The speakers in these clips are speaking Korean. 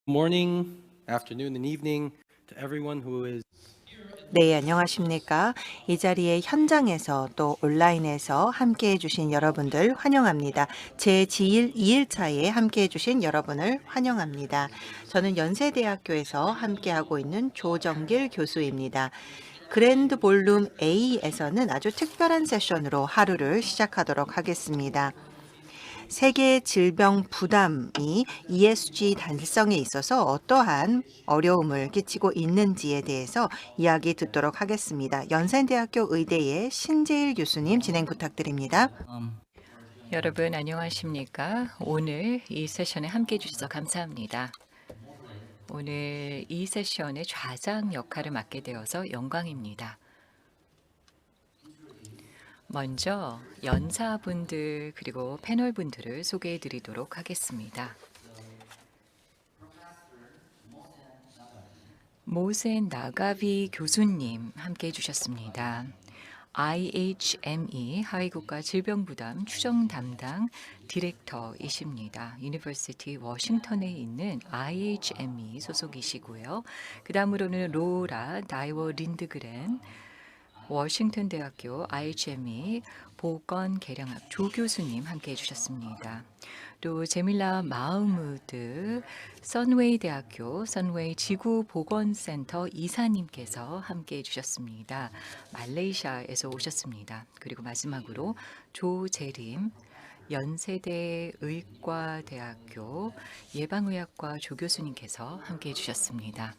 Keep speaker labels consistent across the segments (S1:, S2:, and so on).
S1: Morning, afternoon, and evening to everyone who is
S2: 네, 안녕하십니까. 이 자리에 현장에서 또 온라인에서 함께 해주신 여러분들 환영합니다. 제 지일 2일차에 함께 해주신 여러분을 환영합니다. 저는 연세대학교에서 함께하고 있는 조정길 교수입니다. 그랜드 볼룸 A에서는 아주 특별한 세션으로 하루를 시작하도록 하겠습니다. 세계 질병 부담이 ESG 달성에 있어서 어떠한 어려움을 끼치고 있는지에 대해서 이야기 듣도록 하겠습니다. 연세대학교 의대의 신재일 교수님 진행 부탁드립니다.
S3: 여러분 안녕하십니까? 오늘 이 세션에 함께 해주셔서 감사합니다. 오늘 이 세션의 좌장 역할을 맡게 되어서 영광입니다. 먼저 연사분들 그리고 패널분들을 소개해 드리도록 하겠습니다. 모센 나가비 교수님 함께 해주셨습니다. IHME 하위국가 질병부담 추정 담당 디렉터이십니다. 유니버시티 워싱턴에 있는 IHME 소속이시고요. 그 다음으로는 로라 다이워 린드그렌 워싱턴 대학교 IHME 보건 개량학 조교수님 함께 해주셨습니다. 또 제밀라 마흐무드 선웨이 대학교 선웨이 지구보건센터 이사님께서 함께 해주셨습니다. 말레이시아에서 오셨습니다. 그리고 마지막으로 조재림 연세대 의과대학교 예방의학과 조교수님께서 함께 해주셨습니다.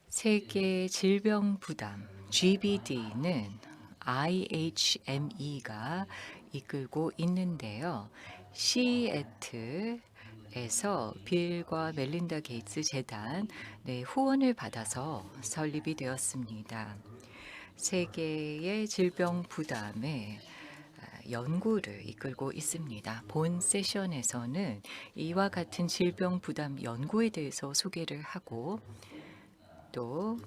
S3: 세계 질병 부담 GBD는 IHME가 이끌고 있는데요. 시애틀에서 빌과 멜린다 게이츠 재단 후원을 받아서 설립이 되었습니다. 세계의 질병 부담에 연구를 이끌고 있습니다. 본 세션에서는 이와 같은 질병 부담 연구에 대해서 소개를 하고 또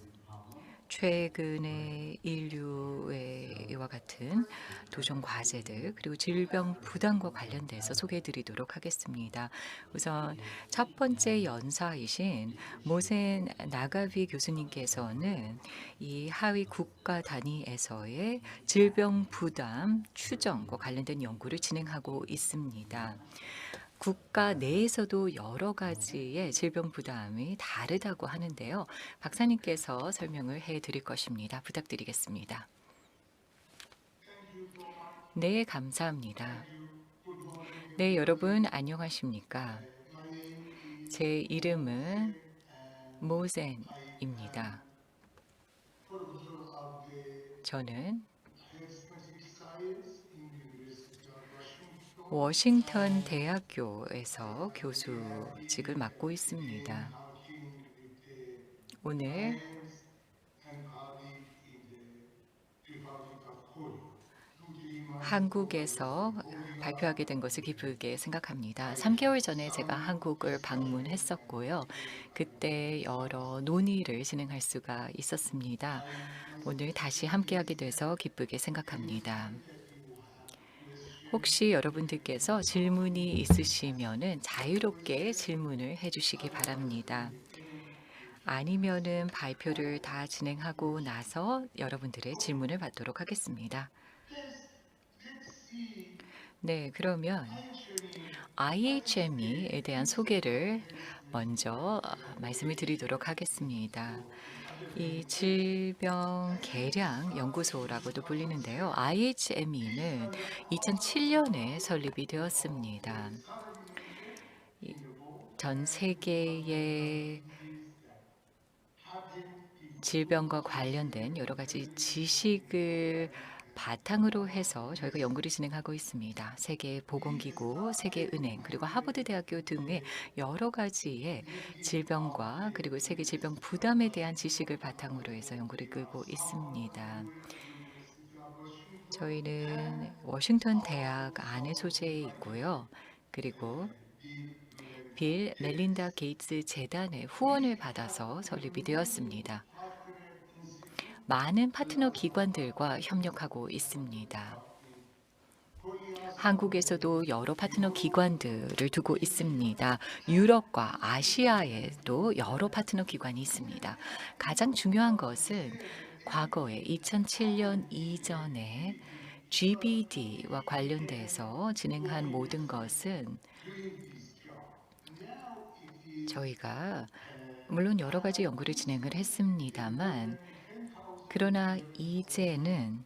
S3: 최근의 인류의 이와 같은 도전 과제들 그리고 질병 부담과 관련돼서 소개해 드리도록 하겠습니다. 우선 첫 번째 연사이신 모센 나가비 교수님께서는 이 하위 국가 단위에서의 질병 부담 추정과 관련된 연구를 진행하고 있습니다. 국가 내에서도 여러 가지의 질병 부담이 다르다고 하는데요. 박사님께서 설명을 해 드릴 것입니다. 부탁드리겠습니다. 네, 감사합니다. 네, 여러분 안녕하십니까? 제 이름은 모센입니다. 저는 워싱턴 대학교에서 교수직을 맡고 있습니다. 오늘 한국에서 발표하게 된 것을 기쁘게 생각합니다. 3개월 전에 제가 한국을 방문했었고요. 그때 여러 논의를 진행할 수가 있었습니다. 오늘 다시 함께하게 돼서 기쁘게 생각합니다. 혹시 여러분들께서 질문이 있으시면은 자유롭게 질문을 해주시기 바랍니다. 아니면은 발표를 다 진행하고 나서 여러분들의 질문을 받도록 하겠습니다. 네, 그러면 IHME에 대한 소개를 먼저 말씀을 드리도록 하겠습니다. 이 질병 계량 연구소라고도 불리는데요. IHME는 2007년에 설립이 되었습니다. 전 세계의 질병과 관련된 여러 가지 지식을 바탕으로 해서 저희가 연구를 진행하고 있습니다. 세계보건기구, 세계은행, 그리고 하버드대학교 등의 여러 가지의 질병과 그리고 세계 질병 부담에 대한 지식을 바탕으로 해서 연구를 이끌고 있습니다. 저희는 워싱턴 대학 안에 소재해 있고요. 그리고 빌 멜린다 게이츠 재단의 후원을 받아서 설립이 되었습니다. 많은 파트너 기관들과 협력하고 있습니다. 한국에서도 여러 파트너 기관들을 두고 있습니다. 유럽과 아시아에도 여러 파트너 기관이 있습니다. 가장 중요한 것은 과거에 2007년 이전에 GBD와 관련돼서 진행한 모든 것은 저희가 물론 여러 가지 연구를 진행을 했습니다만, 그러나 이제는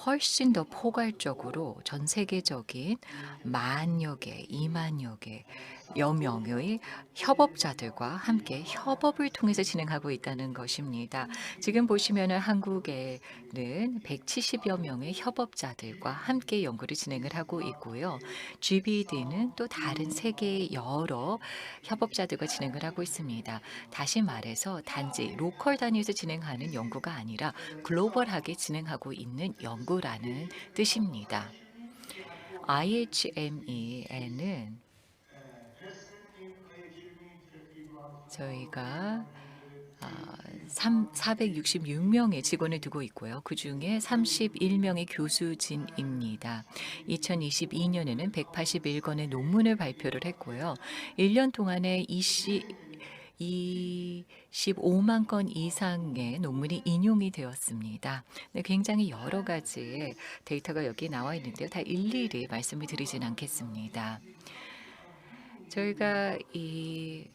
S3: 훨씬 더 포괄적으로 전 세계적인 만여 개, 2만여 개여 명의 협업자들과 함께 협업을 통해서 진행하고 있다는 것입니다. 지금 보시면은 한국에는 170여 명의 협업자들과 함께 연구를 진행을 하고 있고요. GBD는 또 다른 세계의 여러 협업자들과 진행을 하고 있습니다. 다시 말해서 단지 로컬 단위에서 진행하는 연구가 아니라 글로벌하게 진행하고 있는 연구라는 뜻입니다. IHME에는 저희가 466명의 직원을 두고 있고요. 그중에 31명의 교수진입니다. 2022년에는 181건의 논문을 발표를 했고요. 1년 동안에 25만 건 이상의 논문이 인용이 되었습니다. 네, 굉장히 여러 가지의 데이터가 여기 나와 있는데요. 다 일일이 말씀을 드리진 않겠습니다. 저희가 이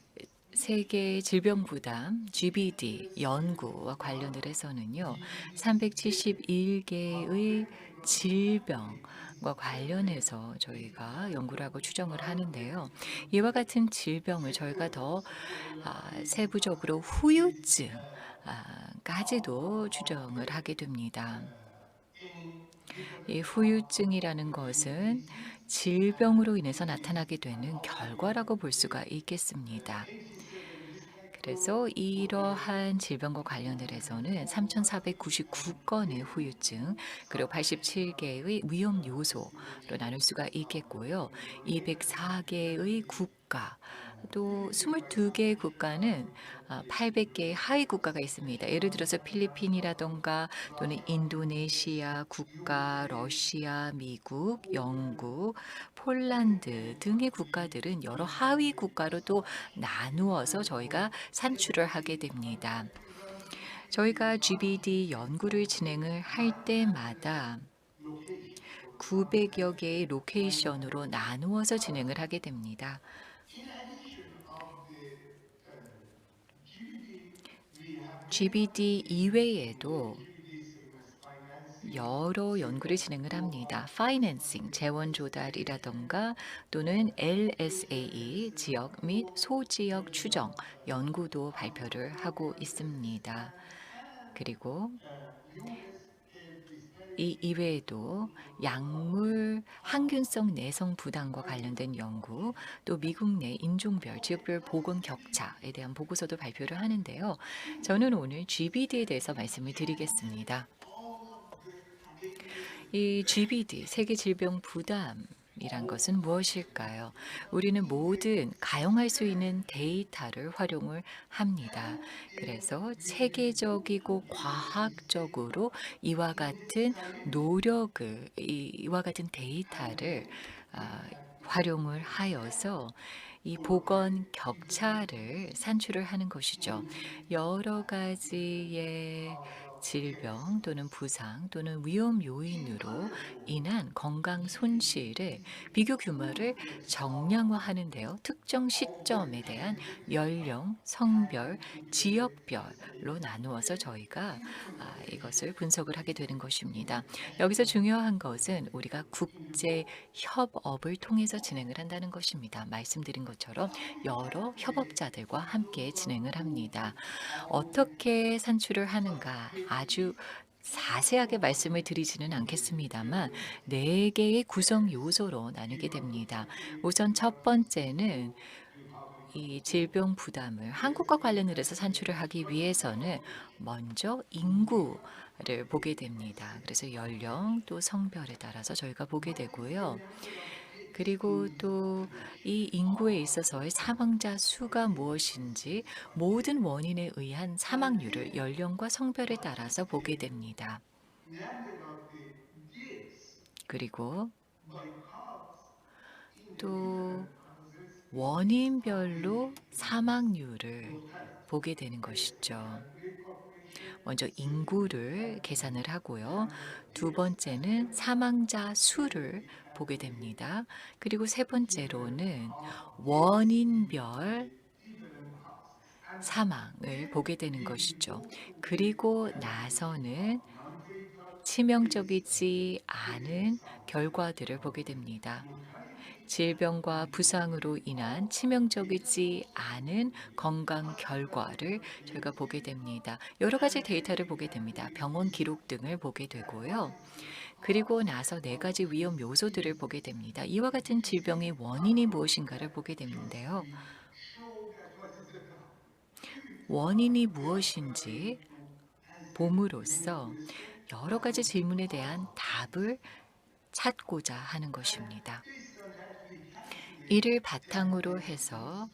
S3: 세계 질병 부담 GBD 연구와 관련을 해서는요. 371개의 질병과 관련해서 저희가 연구를 하고 추정을 하는데요. 이와 같은 질병을 저희가 더 세부적으로 후유증까지도 추정을 하게 됩니다. 이 후유증이라는 것은 질병으로 인해서 나타나게 되는 결과라고 볼 수가 있겠습니다. 그래서 이러한 질병과 관련을 해서는 3,499건의 후유증, 그리고 87개의 위험 요소로 나눌 수가 있겠고요. 204개의 국가, 또 22개의 국가는 800개의 하위 국가가 있습니다. 예를 들어서 필리핀이라던가 또는 인도네시아 국가, 러시아, 미국, 영국, 폴란드 등의 국가들은 여러 하위 국가로 또 나누어서 저희가 산출을 하게 됩니다. 저희가 GBD 연구를 진행을 할 때마다 900여 개의 로케이션으로 나누어서 진행을 하게 됩니다. GBD 이외에도 여러 연구를 진행을 합니다. 파이낸싱, 재원 조달이라던가 또는 LSAE, 지역 및 소지역 추정 연구도 발표를 하고 있습니다. 그리고 이 이외에도 약물 항균성 내성 부담과 관련된 연구, 또 미국 내 인종별, 지역별 보건 격차에 대한 보고서도 발표를 하는데요. 저는 오늘 GBD에 대해서 말씀을 드리겠습니다. 이 GBD, 세계 질병 부담이란 것은 무엇일까요? 우리는 모든 가용할 수 있는 데이터를 활용을 합니다. 그래서 체계적이고 과학적으로 이와 같은 이와 같은 데이터를 활용을 하여서 이 보건 격차를 산출을 하는 것이죠. 여러 가지의 질병 또는 부상 또는 위험 요인으로 인한 건강 손실의 비교 규모를 정량화하는데요. 특정 시점에 대한 연령, 성별, 지역별로 나누어서 저희가 이것을 분석을 하게 되는 것입니다. 여기서 중요한 것은 우리가 국제 협업을 통해서 진행을 한다는 것입니다. 말씀드린 것처럼 여러 협업자들과 함께 진행을 합니다. 어떻게 산출을 하는가 아주 자세하게 말씀을 드리지는 않겠습니다만 4개의 구성 요소로 나누게 됩니다. 우선 첫 번째는 이 질병 부담을 한국과 관련을 해서 산출을 하기 위해서는 먼저 인구를 보게 됩니다. 그래서 연령 또 성별에 따라서 저희가 보게 되고요. 그리고 또 이 인구에 있어서의 사망자 수가 무엇인지 모든 원인에 의한 사망률을 연령과 성별에 따라서 보게 됩니다. 그리고 또 원인별로 사망률을 보게 되는 것이죠. 먼저 인구를 계산을 하고요. 두 번째는 사망자 수를 보게 됩니다. 그리고 세 번째로는 원인별 사망을 보게 되는 것이죠. 그리고 나서는 치명적이지 않은 결과들을 보게 됩니다. 질병과 부상으로 인한 치명적이지 않은 건강 결과를 저희가 보게 됩니다. 여러 가지 데이터를 보게 됩니다. 병원 기록 등을 보게 되고요. 그리고 나서 네 가지 위험 요소들을 보게 됩니다. 이와 같은 질병의 원인이 무엇인가를 보게 되는데요. 원인이 무엇인지 봄으로써 여러 가지 질문에 대한 답을 찾고자 하는 것입니다. 이를 바탕으로 해서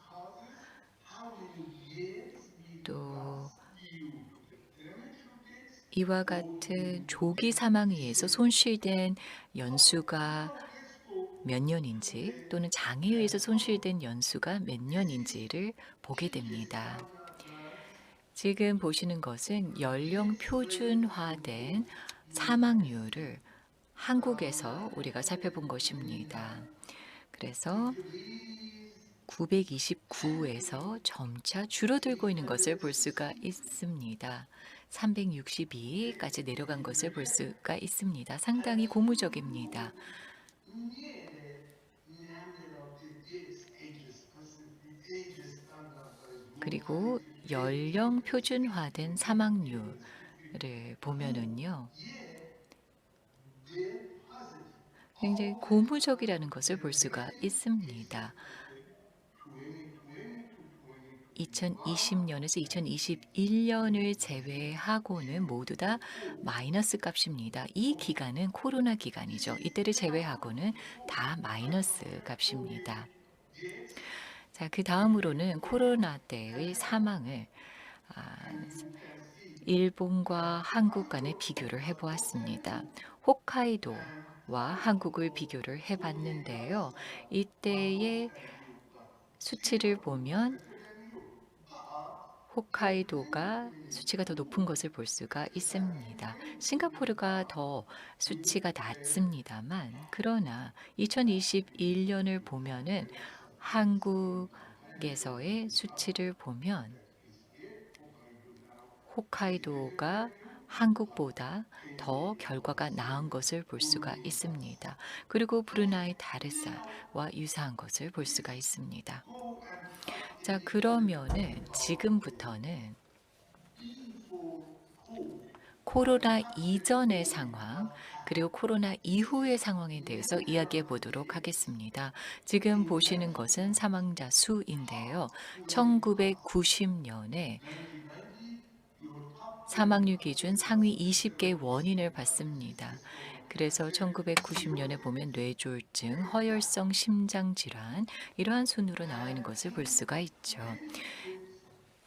S3: 또 이와 같은 조기 사망에 의해서 손실된 연수가 몇 년인지 또는 장애에 의해서 손실된 연수가 몇 년인지를 보게 됩니다. 지금 보시는 것은 연령 표준화된 사망률을 한국에서 우리가 살펴본 것입니다. 그래서 929에서 점차 줄어들고 있는 것을 볼 수가 있습니다. 362까지 내려간 것을 볼 수가 있습니다. 상당히 고무적입니다. 그리고 연령 표준화된 사망률을 보면은요. 굉장히 고무적이라는 것을 볼 수가 있습니다. 2020년에서 2021년을 제외하고는 모두 다 마이너스 값입니다. 이 기간은 코로나 기간이죠. 이때를 제외하고는 다 마이너스 값입니다. 자, 그 다음으로는 코로나 때의 사망을 일본과 한국 간의 비교를 해보았습니다. 홋카이도와 한국을 비교를 해봤는데요. 이때의 수치를 보면 홋카이도가 수치가 더 높은 것을 볼 수가 있습니다. 싱가포르가 더 수치가 낮습니다만, 그러나 2021년을 보면은 한국에서의 수치를 보면 홋카이도가 한국보다 더 결과가 나은 것을 볼 수가 있습니다. 그리고 브루나이 다르사와 유사한 것을 볼 수가 있습니다. 자, 그러면은 지금부터는 코로나 이전의 상황, 그리고 코로나 이후의 상황에 대해서 이야기해 보도록 하겠습니다. 지금 보시는 것은 사망자 수인데요. 1990년에 사망률 기준 상위 20개 원인을 봤습니다. 그래서 1990년에 보면 뇌졸중, 허혈성 심장질환 이러한 순으로 나와 있는 것을 볼 수가 있죠.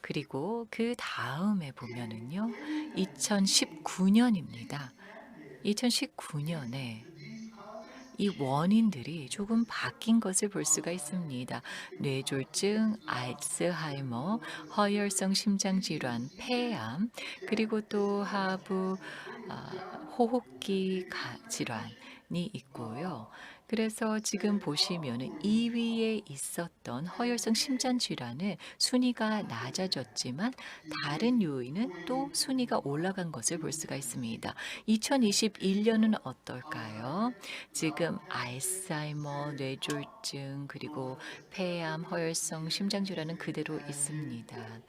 S3: 그리고 그 다음에 보면은요. 2019년입니다. 2019년에 이 원인들이 조금 바뀐 것을 볼 수가 있습니다. 뇌졸중, 알츠하이머, 허혈성 심장질환, 폐암, 그리고 또 하부 호흡기 질환이 있고요. 그래서 지금 보시면은 2위에 있었던 허혈성 심장 질환은 순위가 낮아졌지만 다른 요인은 또 순위가 올라간 것을 볼 수가 있습니다. 2021년은 어떨까요? 지금 알츠하이머, 뇌졸중, 그리고 폐암, 허혈성 심장 질환은 그대로 있습니다.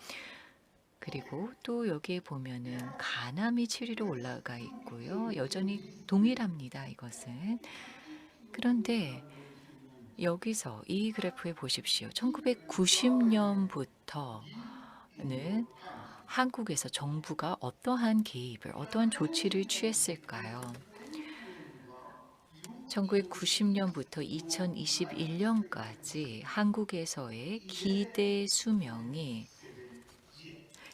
S3: 그리고 또 여기에 보면은 간암이 7위로 올라가 있고요. 여전히 동일합니다. 이것은. 그런데 여기서 이 그래프에 보십시오. 1990년부터는 한국에서 정부가 어떠한 개입을, 어떠한 조치를 취했을까요? 1990년부터 2021년까지 한국에서의 기대 수명이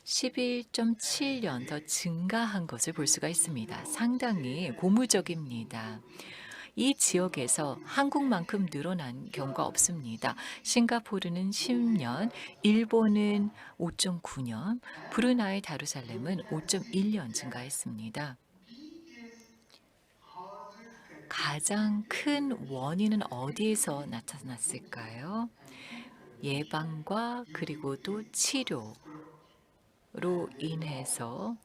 S3: 11.7년 더 증가한 것을 볼 수가 있습니다. 상당히 고무적입니다. 이 지역에서 한국만큼 늘어난 경우가 없습니다. 싱가포르는 10년, 일본은 5.9년, 브루나이 다루살렘은 5.1년 증가했습니다. 가장 큰 원인은 어디에서 나타났을까요? 예방과 그리고 또 치료로 인해서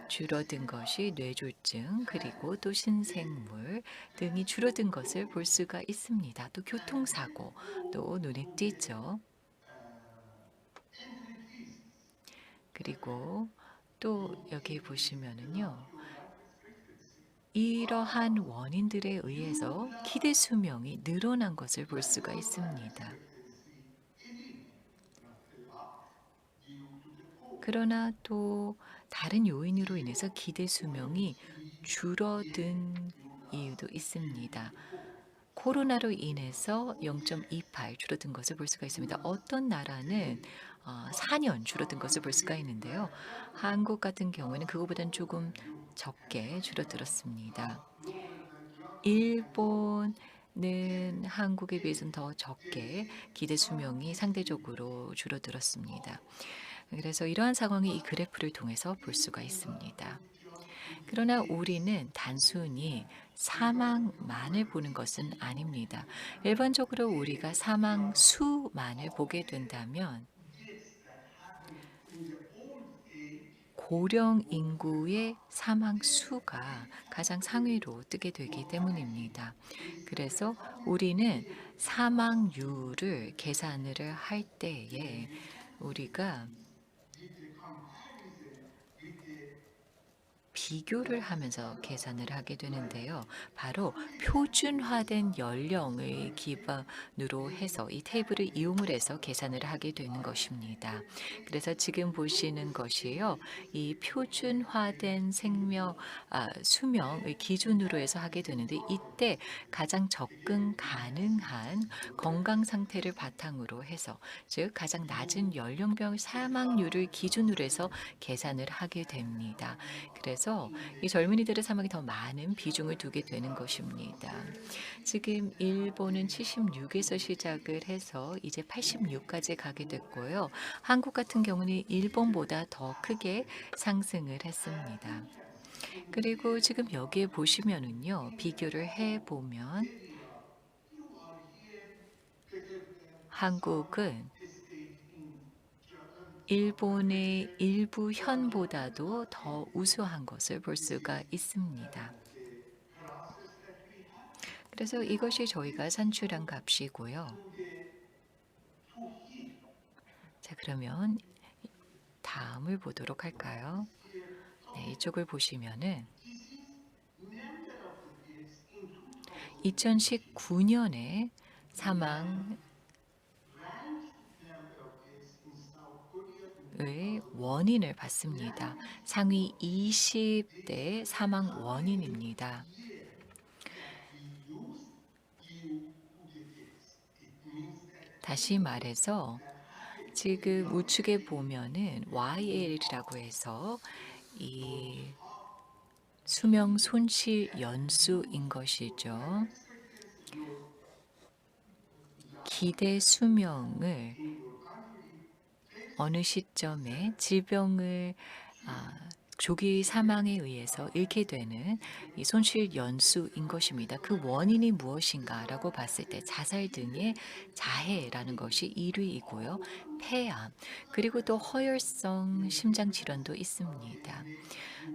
S3: 줄어든 것이 뇌졸중 그리고 또 신생물 등이 줄어든 것을 볼 수가 있습니다. 또 교통사고 또 눈에 띄죠. 그리고 또 여기 보시면은요. 이러한 원인들에 의해서 기대 수명이 늘어난 것을 볼 수가 있습니다. 그러나 또 다른 요인으로 인해서 기대 수명이 줄어든 이유도 있습니다. 코로나로 인해서 0.28 줄어든 것을 볼 수가 있습니다. 어떤 나라는 4년 줄어든 것을 볼 수가 있는데요. 한국 같은 경우에는 그거보다는 조금 적게 줄어들었습니다. 일본은 한국에 비해서는 더 적게 기대 수명이 상대적으로 줄어들었습니다. 그래서 이러한 상황이 이 그래프를 통해서 볼 수가 있습니다. 그러나 우리는 단순히 사망만을 보는 것은 아닙니다. 일반적으로 우리가 사망 수만을 보게 된다면 고령 인구의 사망 수가 가장 상위로 뜨게 되기 때문입니다. 그래서 우리는 사망률을 계산을 할 때에 우리가 비교를 하면서 계산을 하게 되는데요. 바로 표준화된 연령을 기반으로 해서 이 테이블을 이용을 해서 계산을 하게 되는 것입니다. 그래서 지금 보시는 것이요. 이 표준화된 수명을 기준으로 해서 하게 되는데 이때 가장 접근 가능한 건강 상태를 바탕으로 해서 즉 가장 낮은 연령별 사망률을 기준으로 해서 계산을 하게 됩니다. 그래서 이 젊은이들의 사망이 더 많은 비중을 두게 되는 것입니다. 지금 일본은 76에서 시작을 해서 이제 86까지 가게 됐고요. 한국 같은 경우는 일본보다 더 크게 상승을 했습니다. 그리고 지금 여기에 보시면은요, 비교를 해보면 한국은 일본의 일부 현보다도 더 우수한 것을 볼 수가 있습니다. 그래서 이것이 저희가 산출한 값이고요. 자, 그러면 다음을 보도록 할까요? 네, 이쪽을 보시면은 2019년에 사망 의 원인을 봤습니다. 상위 20대 사망 원인입니다. 다시 말해서 지금 우측에 보면은 YL이라고 해서 이 수명 손실 연수인 것이죠. 기대 수명을 어느 시점에 질병을 조기 사망에 의해서 잃게 되는 이 손실 연수인 것입니다. 그 원인이 무엇인가라고 봤을 때 자살 등의 자해라는 것이 1위이고요. 폐암, 그리고 또 허혈성 심장 질환도 있습니다.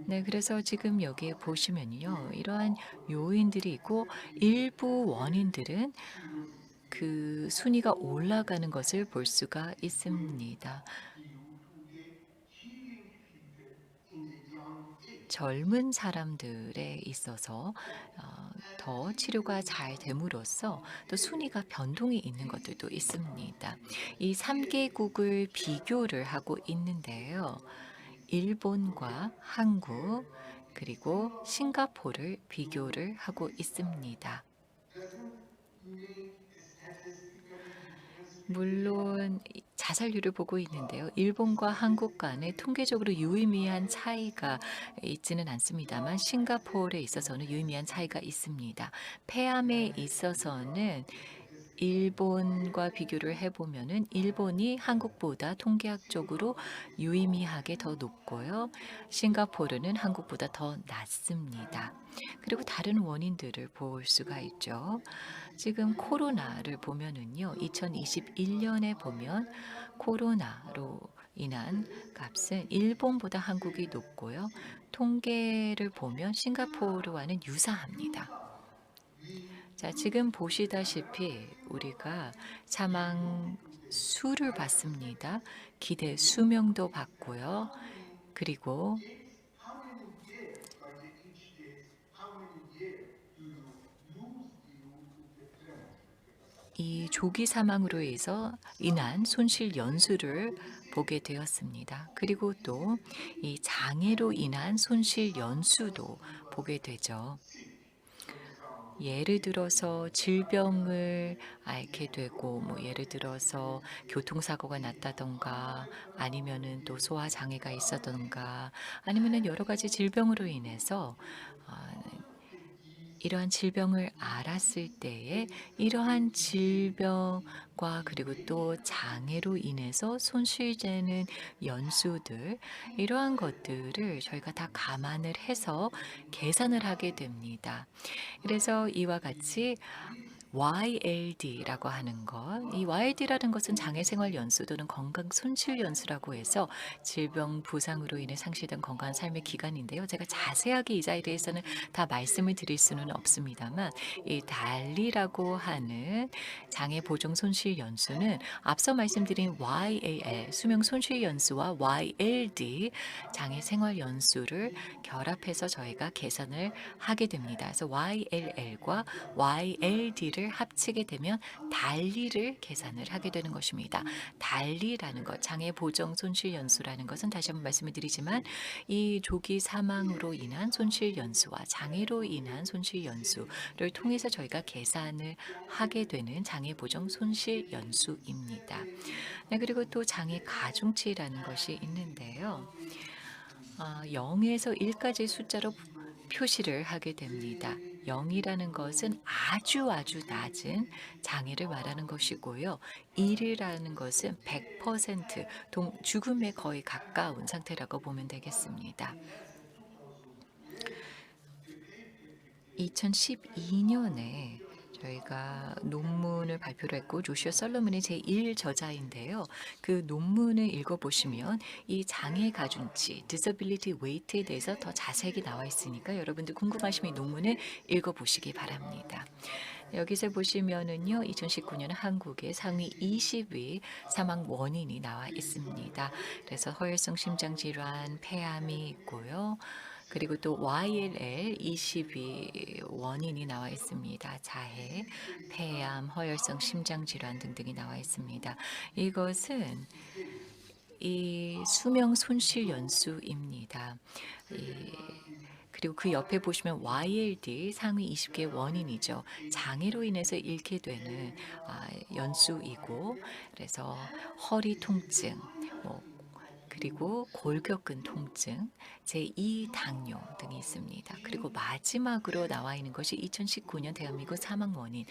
S3: 네, 그래서 지금 여기에 보시면요. 이러한 요인들이 있고 일부 원인들은 그 순위가 올라가는 것을 볼 수가 있습니다. 젊은 사람들에 있어서 더 치료가 잘 됨으로써 또 순위가 변동이 있는 것들도 있습니다. 이 3개국을 비교를 하고 있는데요. 일본과 한국 그리고 싱가포르를 비교를 하고 있습니다. 물론 자살률을 보고 있는데요. 일본과 한국 간에 통계적으로 유의미한 차이가 있지는 않습니다만 싱가포르에 있어서는 유의미한 차이가 있습니다. 폐암에 있어서는 일본과 비교를 해보면은 일본이 한국보다 통계학적으로 유의미하게 더 높고요. 싱가포르는 한국보다 더 낮습니다. 그리고 다른 원인들을 볼 수가 있죠. 지금 코로나를 보면은요. 2021년에 보면 코로나로 인한 값은 일본보다 한국이 높고요. 통계를 보면 싱가포르와는 유사합니다. 자, 지금 보시다시피 우리가 사망 수를 봤습니다. 기대 수명도 봤고요. 그리고 이 조기 사망으로 인한 손실 연수를 보게 되었습니다. 그리고 또 이 장애로 인한 손실 연수도 보게 되죠. 예를 들어서 질병을 앓게 되고 뭐 예를 들어서 교통사고가 났다던가 아니면은 또 소화 장애가 있었던가 아니면은 여러 가지 질병으로 인해서 아, 이러한 질병을 알았을 때에 이러한 질병과 그리고 또 장애로 인해서 손실되는 연수들 이러한 것들을 저희가 다 감안을 해서 계산을 하게 됩니다. 그래서 이와 같이 YLD라고 하는 것, 이 YLD라는 것은 장애생활 연수 또는 건강 손실 연수라고 해서 질병 부상으로 인해 상실된 건강한 삶의 기간인데요. 제가 자세하게 이 자리에 대해서는 다 말씀을 드릴 수는 없습니다만 이 달리라고 하는 장애 보정 손실 연수는 앞서 말씀드린 YAL 수명 손실 연수와 YLD 장애 생활 연수를 결합해서 저희가 계산을 하게 됩니다. 그래서 YLL과 YLD를 합치게 되면 달리를 계산을 하게 되는 것입니다. 달리라는 것, 장애 보정 손실 연수라는 것은 다시 한번 말씀을 드리지만 이 조기 사망으로 인한 손실 연수와 장애로 인한 손실 연수를 통해서 저희가 계산을 하게 되는 장애 보정 손실 연수입니다. 네, 그리고 또 장애 가중치라는 것이 있는데요. 0에서 1까지 숫자로 표시를 하게 됩니다. 0이라는 것은 아주 낮은 장애를 말하는 것이고요. 1이라는 것은 100% 죽음에 거의 가까운 상태라고 보면 되겠습니다. 2012년에 저희가 논문을 발표를 했고 조슈아 솔로몬의 제1저자인데요. 그 논문을 읽어보시면 이 장애 가중치, disability weight에 대해서 더 자세하게 나와 있으니까 여러분들 궁금하시면 이 논문을 읽어보시기 바랍니다. 여기서 보시면은요, 2019년 한국의 상위 20위 사망 원인이 나와 있습니다. 그래서 허혈성 심장 질환, 폐암이 있고요. 그리고 또 YLL 20위 원인이 나와 있습니다. 자해, 폐암, 허혈성 심장 질환 등등이 나와 있습니다. 이것은 이 수명 손실 연수입니다. 그리고 그 옆에 보시면 YLD 상위 20개 원인이죠. 장애로 인해서 잃게 되는 연수이고 그래서 허리 통증, 뭐 그리고 골격근 통증, 제2 당뇨 등이 있습니다. 그리고 마지막으로 나와 있는 것이 2019년 대한민국 사망 원인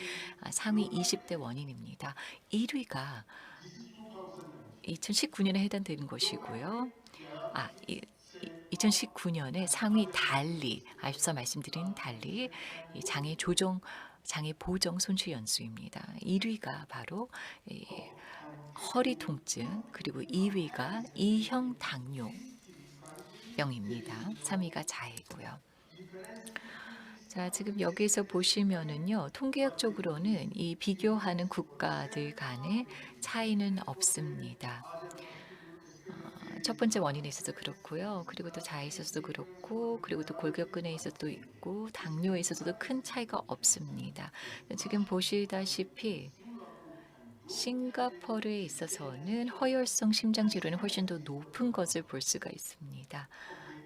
S3: 상위 20대 원인입니다. 1위가 2019년에 해당되는 것이고요. 2019년에 상위 달리, 앞서 말씀드린 달리 이 장애 보정 손실 연수입니다. 1위가 바로 이 허리 통증, 그리고 2위가 2형 당뇨병입니다. 3위가 자해고요. 자, 지금 여기서 보시면은요, 통계학적으로는 이 비교하는 국가들 간의 차이는 없습니다. 첫 번째 원인에 있어서 그렇고요. 그리고 또 자해에 있어서도 그렇고, 그리고 또 골격근에 있어서도 있고, 당뇨에 있어서도 큰 차이가 없습니다. 지금 보시다시피 싱가포르에 있어서는 허혈성 심장 질환이 훨씬 더 높은 것을 볼 수가 있습니다.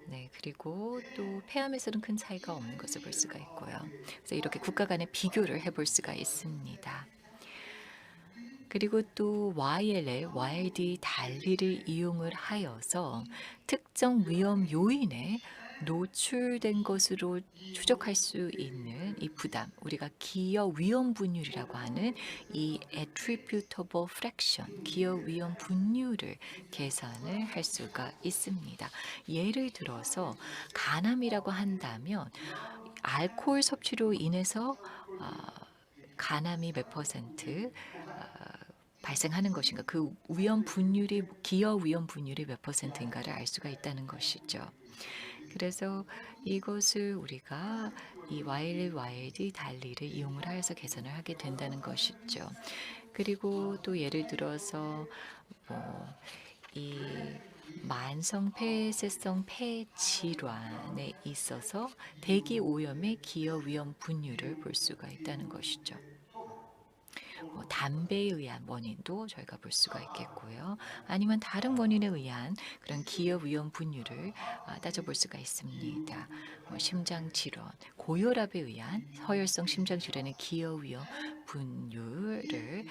S3: 네, 그리고 또 폐암에서는 큰 차이가 없는 것을 볼 수가 있고요. 그래서 이렇게 국가 간의 비교를 해볼 수가 있습니다. 그리고 또 YLL, YD 달리를 이용을 하여서 특정 위험 요인에 노출된 것으로 추적할 수 있는 이 부담, 우리가 기여 위험 분율이라고 하는 이 attributable fraction, 기여 위험 분율을 계산을 할 수가 있습니다. 예를 들어서 간암이라고 한다면 알코올 섭취로 인해서 아, 간암이 몇 퍼센트 발생하는 것인가, 그 위험 분율이 기여 위험 분율이 몇 퍼센트인가를 알 수가 있다는 것이죠. 그래서 이것을 우리가 이 YLD 달리를 이용을 하여서 계산을 하게 된다는 것이죠. 그리고 또 예를 들어서 이 만성 폐쇄성 폐 질환에 있어서 대기 오염의 기여 위험 분율을 볼 수가 있다는 것이죠. 담배에 의한 원인도 저희가 볼 수가 있겠고요. 아니면 다른 원인에 의한 그런 기여 위험 분율을 따져볼 수가 있습니다. 심장 질환, 고혈압에 의한 허혈성 심장 질환의 기여 위험 분율을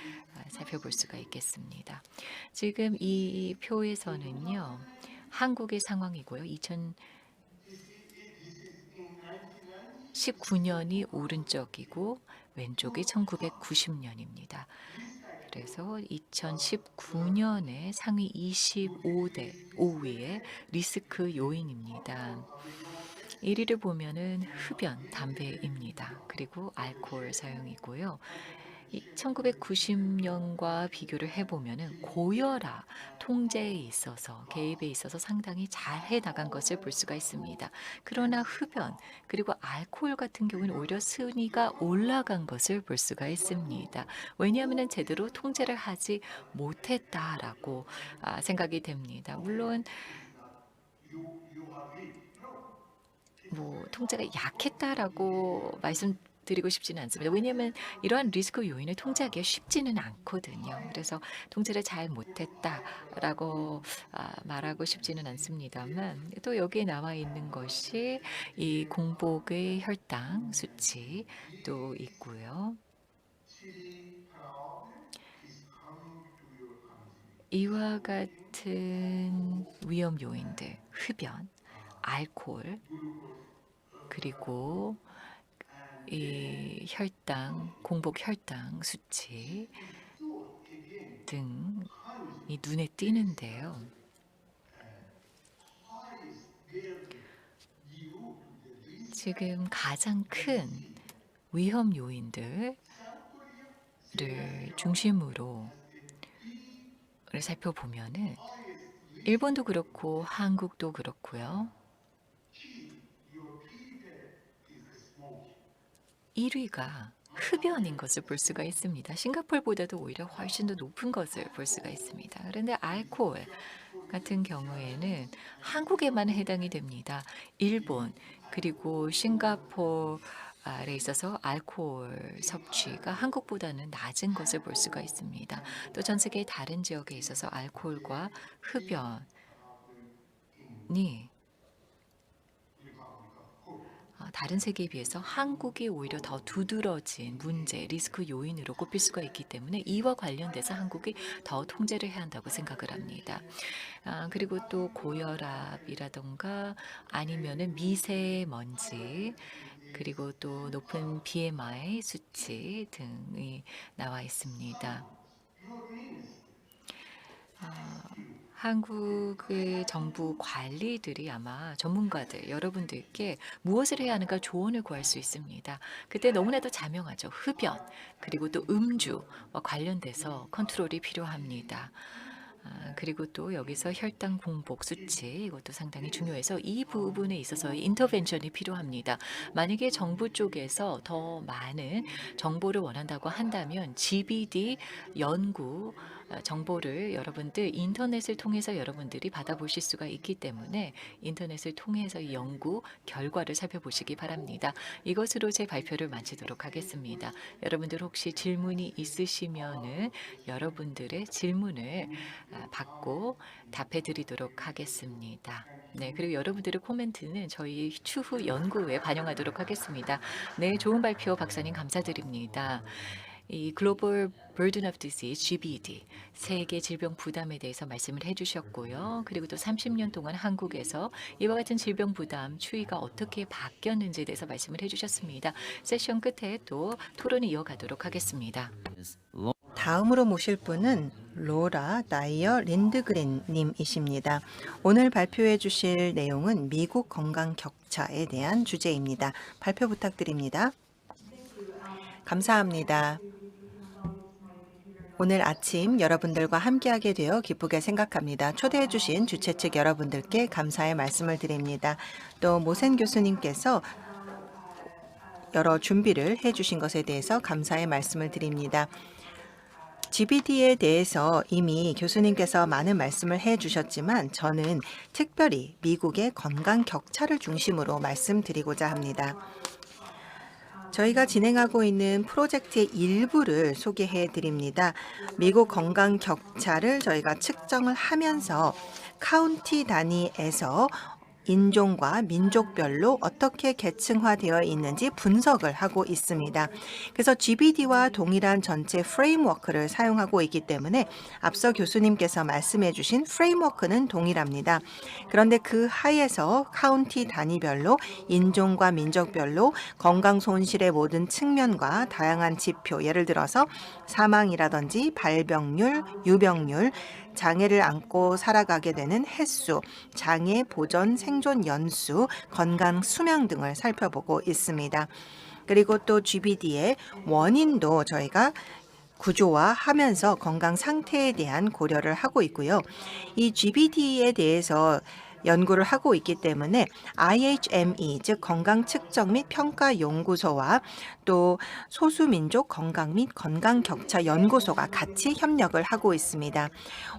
S3: 살펴볼 수가 있겠습니다. 지금 이 표에서는요, 한국의 상황이고요. 2019년이 오른쪽이고 왼쪽이 1990년입니다. 그래서 2019년에 상위 25대 5위의 리스크 요인입니다. 1위를 보면은 흡연, 담배입니다. 그리고 알코올 사용이고요. 1990년과 비교를 해보면은 고혈압 통제에 있어서, 개입에 있어서 상당히 잘 해 나간 것을 볼 수가 있습니다. 그러나 흡연 그리고 알코올 같은 경우는 오히려 순위가 올라간 것을 볼 수가 있습니다. 왜냐하면 제대로 통제를 하지 못했다라고 생각이 됩니다. 물론 통제가 약했다라고 말씀드리고 싶지는 않습니다. 왜냐하면 이러한 리스크 요인을 통제하기가 쉽지는 않거든요. 그래서 통제를 잘 못했다라고 말하고 싶지는 않습니다만, 또 여기에 나와 있는 것이 이 공복의 혈당 수치도 있고요. 이와 같은 위험 요인들, 흡연, 알코올, 그리고 이 혈당, 공복 혈당 수치 등이 눈에 띄는데요. 지금 가장 큰 위험 요인들을 중심으로 살펴보면은 일본도 그렇고 한국도 그렇고요. 1위가 흡연인 것을 볼 수가 있습니다. 싱가포르보다도 오히려 훨씬 더 높은 것을 볼 수가 있습니다. 그런데 알코올 같은 경우에는 한국에만 해당이 됩니다. 일본 그리고 싱가포르에 있어서 알코올 섭취가 한국보다는 낮은 것을 볼 수가 있습니다. 또 전 세계 다른 지역에 있어서 알코올과 흡연이 다른 세계에 비해서 한국이 오히려 더 두드러진 문제, 리스크 요인으로 꼽힐 수가 있기 때문에 이와 관련돼서 한국이 더 통제를 해야 한다고 생각을 합니다. 그리고 또 고혈압이라던가 아니면은 미세먼지, 그리고 또 높은 BMI 수치 등이 나와 있습니다. 한국의 정부 관리들이 아마 전문가들 여러분들께 무엇을 해야 하는가 조언을 구할 수 있습니다. 그때 너무나도 자명하죠. 흡연 그리고 또 음주와 관련돼서 컨트롤이 필요합니다. 그리고 또 여기서 혈당 공복 수치, 이것도 상당히 중요해서 이 부분에 있어서의 인터벤션이 필요합니다. 만약에 정부 쪽에서 더 많은 정보를 원한다고 한다면 GBD 연구 정보를 여러분들 인터넷을 통해서 여러분들이 받아보실 수가 있기 때문에 인터넷을 통해서 이 연구 결과를 살펴보시기 바랍니다. 이것으로 제 발표를 마치도록 하겠습니다. 여러분들 혹시 질문이 있으시면은 여러분들의 질문을 받고 답해 드리도록 하겠습니다. 네, 그리고 여러분들의 코멘트는 저희 추후 연구에 반영하도록 하겠습니다. 네, 좋은 발표 박사님 감사드립니다. 이 Global Burden of Disease (GBD) 세계 질병 부담에 대해서 말씀을 해주셨고요. 그리고 또 30년 동안 한국에서 이와 같은 질병 부담 추이가 어떻게 바뀌었는지에 대해서 말씀을 해주셨습니다. 세션 끝에 또 토론을 이어가도록 하겠습니다.
S2: 다음으로 모실 분은 로라 나이어 린드그린 님이십니다. 오늘 발표해 주실 내용은 미국 건강 격차에 대한 주제입니다. 발표 부탁드립니다. 감사합니다. 오늘 아침 여러분들과 함께하게 되어 기쁘게 생각합니다. 초대해 주신 주최 측 여러분들께 감사의 말씀을 드립니다. 또 모센 교수님께서 여러 준비를 해주신 것에 대해서 감사의 말씀을 드립니다. GBD에 대해서 이미 교수님께서 많은 말씀을 해주셨지만 저는 특별히 미국의 건강 격차를 중심으로 말씀드리고자 합니다. 저희가 진행하고 있는 프로젝트의 일부를 소개해 드립니다. 미국 건강 격차를 저희가 측정을 하면서 카운티 단위에서 인종과 민족별로 어떻게 계층화되어 있는지 분석을 하고 있습니다. 그래서 GBD와 동일한 전체 프레임워크를 사용하고 있기 때문에 앞서 교수님께서 말씀해 주신 프레임워크는 동일합니다. 그런데 그 하에서 카운티 단위별로 인종과 민족별로 건강 손실의 모든 측면과 다양한 지표, 예를 들어서 사망이라든지 발병률, 유병률, 장애를 안고 살아가게 되는 횟수, 장애 보전 생존 연수, 건강 수명 등을 살펴보고 있습니다. 그리고 또 GBD의 원인도 저희가 구조화하면서 건강 상태에 대한 고려를 하고 있고요. 이 GBD에 대해서 연구를 하고 있기 때문에 IHME, 즉 건강 측정 및 평가 연구소와 또 소수민족 건강 및 건강 격차 연구소가 같이 협력을 하고 있습니다.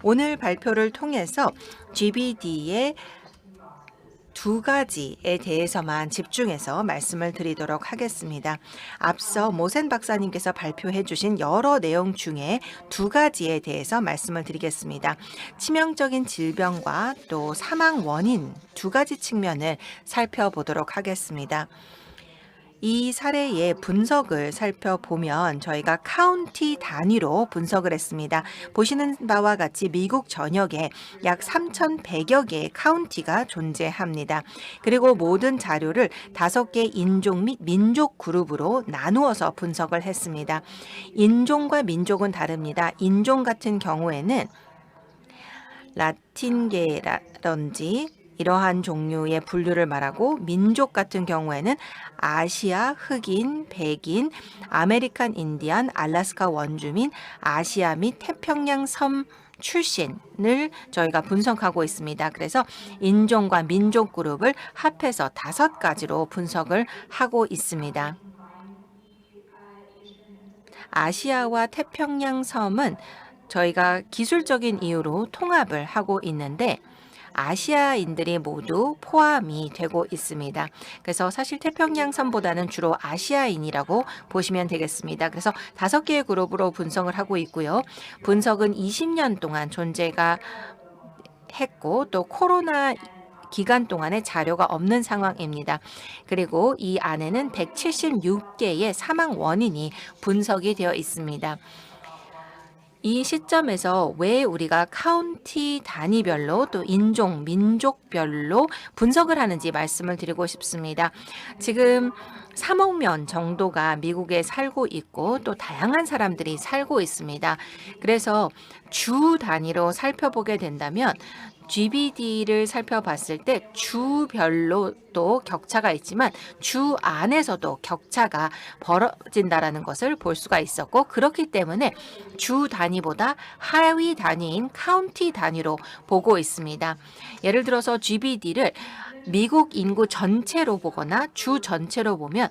S2: 오늘 발표를 통해서 GBD의 두 가지에 대해서만 집중해서 말씀을 드리도록 하겠습니다. 앞서 모센 박사님께서 발표해 주신 여러 내용 중에 두 가지에 대해서 말씀을 드리겠습니다. 치명적인 질병과 또 사망 원인 두 가지 측면을 살펴보도록 하겠습니다. 이 사례의 분석을 살펴보면 저희가 카운티 단위로 분석을 했습니다. 보시는 바와 같이 미국 전역에 약 3,100여 개의 카운티가 존재합니다. 그리고 모든 자료를 5개 인종 및 민족 그룹으로 나누어서 분석을 했습니다. 인종과 민족은 다릅니다. 인종 같은 경우에는 라틴계라든지 이러한 종류의 분류를 말하고 민족 같은 경우에는 아시아, 흑인, 백인, 아메리칸 인디안, 알래스카 원주민, 아시아 및 태평양 섬 출신을 저희가 분석하고 있습니다. 그래서 인종과 민족 그룹을 합해서 5가지로 분석을 하고 있습니다. 아시아와 태평양 섬은 저희가 기술적인 이유로 통합을 하고 있는데 아시아인들이 모두 포함이 되고 있습니다. 그래서 사실 태평양 섬보다는 주로 아시아인이라고 보시면 되겠습니다. 그래서 5개의 그룹으로 분석을 하고 있고요. 분석은 20년 동안 존재가 했고 또 코로나 기간 동안에 자료가 없는 상황입니다. 그리고 이 안에는 176개의 사망 원인이 분석이 되어 있습니다. 이 시점에서 왜 우리가 카운티 단위별로 또 인종, 민족별로 분석을 하는지 말씀을 드리고 싶습니다. 지금 3억 명 정도가 미국에 살고 있고 또 다양한 사람들이 살고 있습니다. 그래서 주 단위로 살펴보게 된다면 GBD를 살펴봤을 때 주별로 또 격차가 있지만 주 안에서도 격차가 벌어진다라는 것을 볼 수가 있었고 그렇기 때문에 주 단위보다 하위 단위인 카운티 단위로 보고 있습니다. 예를 들어서 GBD를 미국 인구 전체로 보거나 주 전체로 보면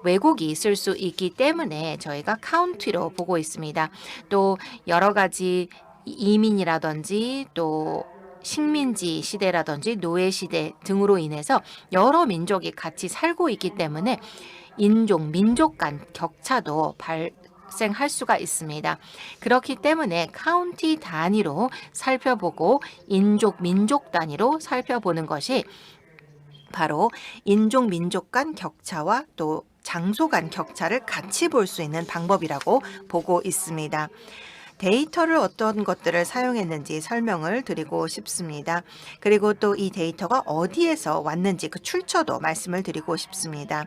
S2: 왜곡이 있을 수 있기 때문에 저희가 카운티로 보고 있습니다. 또 여러 가지 이민이라든지 또 식민지 시대라든지 노예 시대 등으로 인해서 여러 민족이 같이 살고 있기 때문에 인종, 민족 간 격차도 발생할 수가 있습니다. 그렇기 때문에 카운티 단위로 살펴보고 인종, 민족 단위로 살펴보는 것이 바로 인종, 민족 간 격차와 또 장소 간 격차를 같이 볼 수 있는 방법이라고 보고 있습니다. 데이터를 어떤 것들을 사용했는지 설명을 드리고 싶습니다. 그리고 또 이 데이터가 어디에서 왔는지 그 출처도 말씀을 드리고 싶습니다.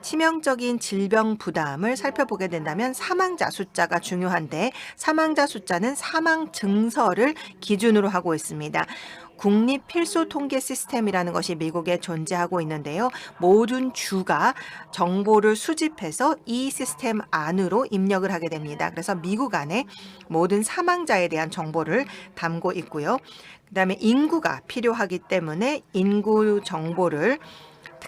S2: 치명적인 질병 부담을 살펴보게 된다면 사망자 숫자가 중요한데 사망자 숫자는 사망 증서를 기준으로 하고 있습니다. 국립 필수 통계 시스템이라는 것이 미국에 존재하고 있는데요. 모든 주가 정보를 수집해서 이 시스템 안으로 입력을 하게 됩니다. 그래서 미국 안에 모든 사망자에 대한 정보를 담고 있고요. 그다음에 인구가 필요하기 때문에 인구 정보를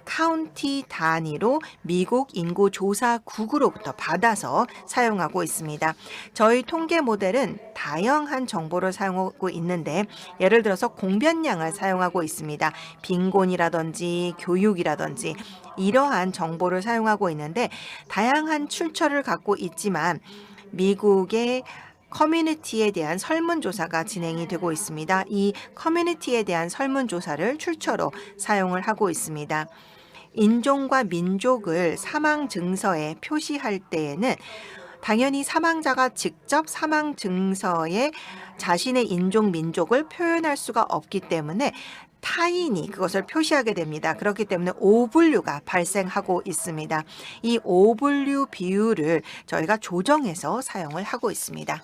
S2: 카운티 단위로 미국 인구조사국으로부터 받아서 사용하고 있습니다. 저희 통계 모델은 다양한 정보를 사용하고 있는데 예를 들어서 공변량을 사용하고 있습니다. 빈곤이라든지 교육이라든지 이러한 정보를 사용하고 있는데 다양한 출처를 갖고 있지만 미국의 커뮤니티에 대한 설문조사가 진행이 되고 있습니다. 이 커뮤니티에 대한 설문조사를 출처로 사용을 하고 있습니다. 인종과 민족을 사망 증서에 표시할 때에는 당연히 사망자가 직접 사망 증서에 자신의 인종, 민족을 표현할 수가 없기 때문에 타인이 그것을 표시하게 됩니다. 그렇기 때문에 오분류가 발생하고 있습니다. 이 오분류 비율을 저희가 조정해서 사용을 하고 있습니다.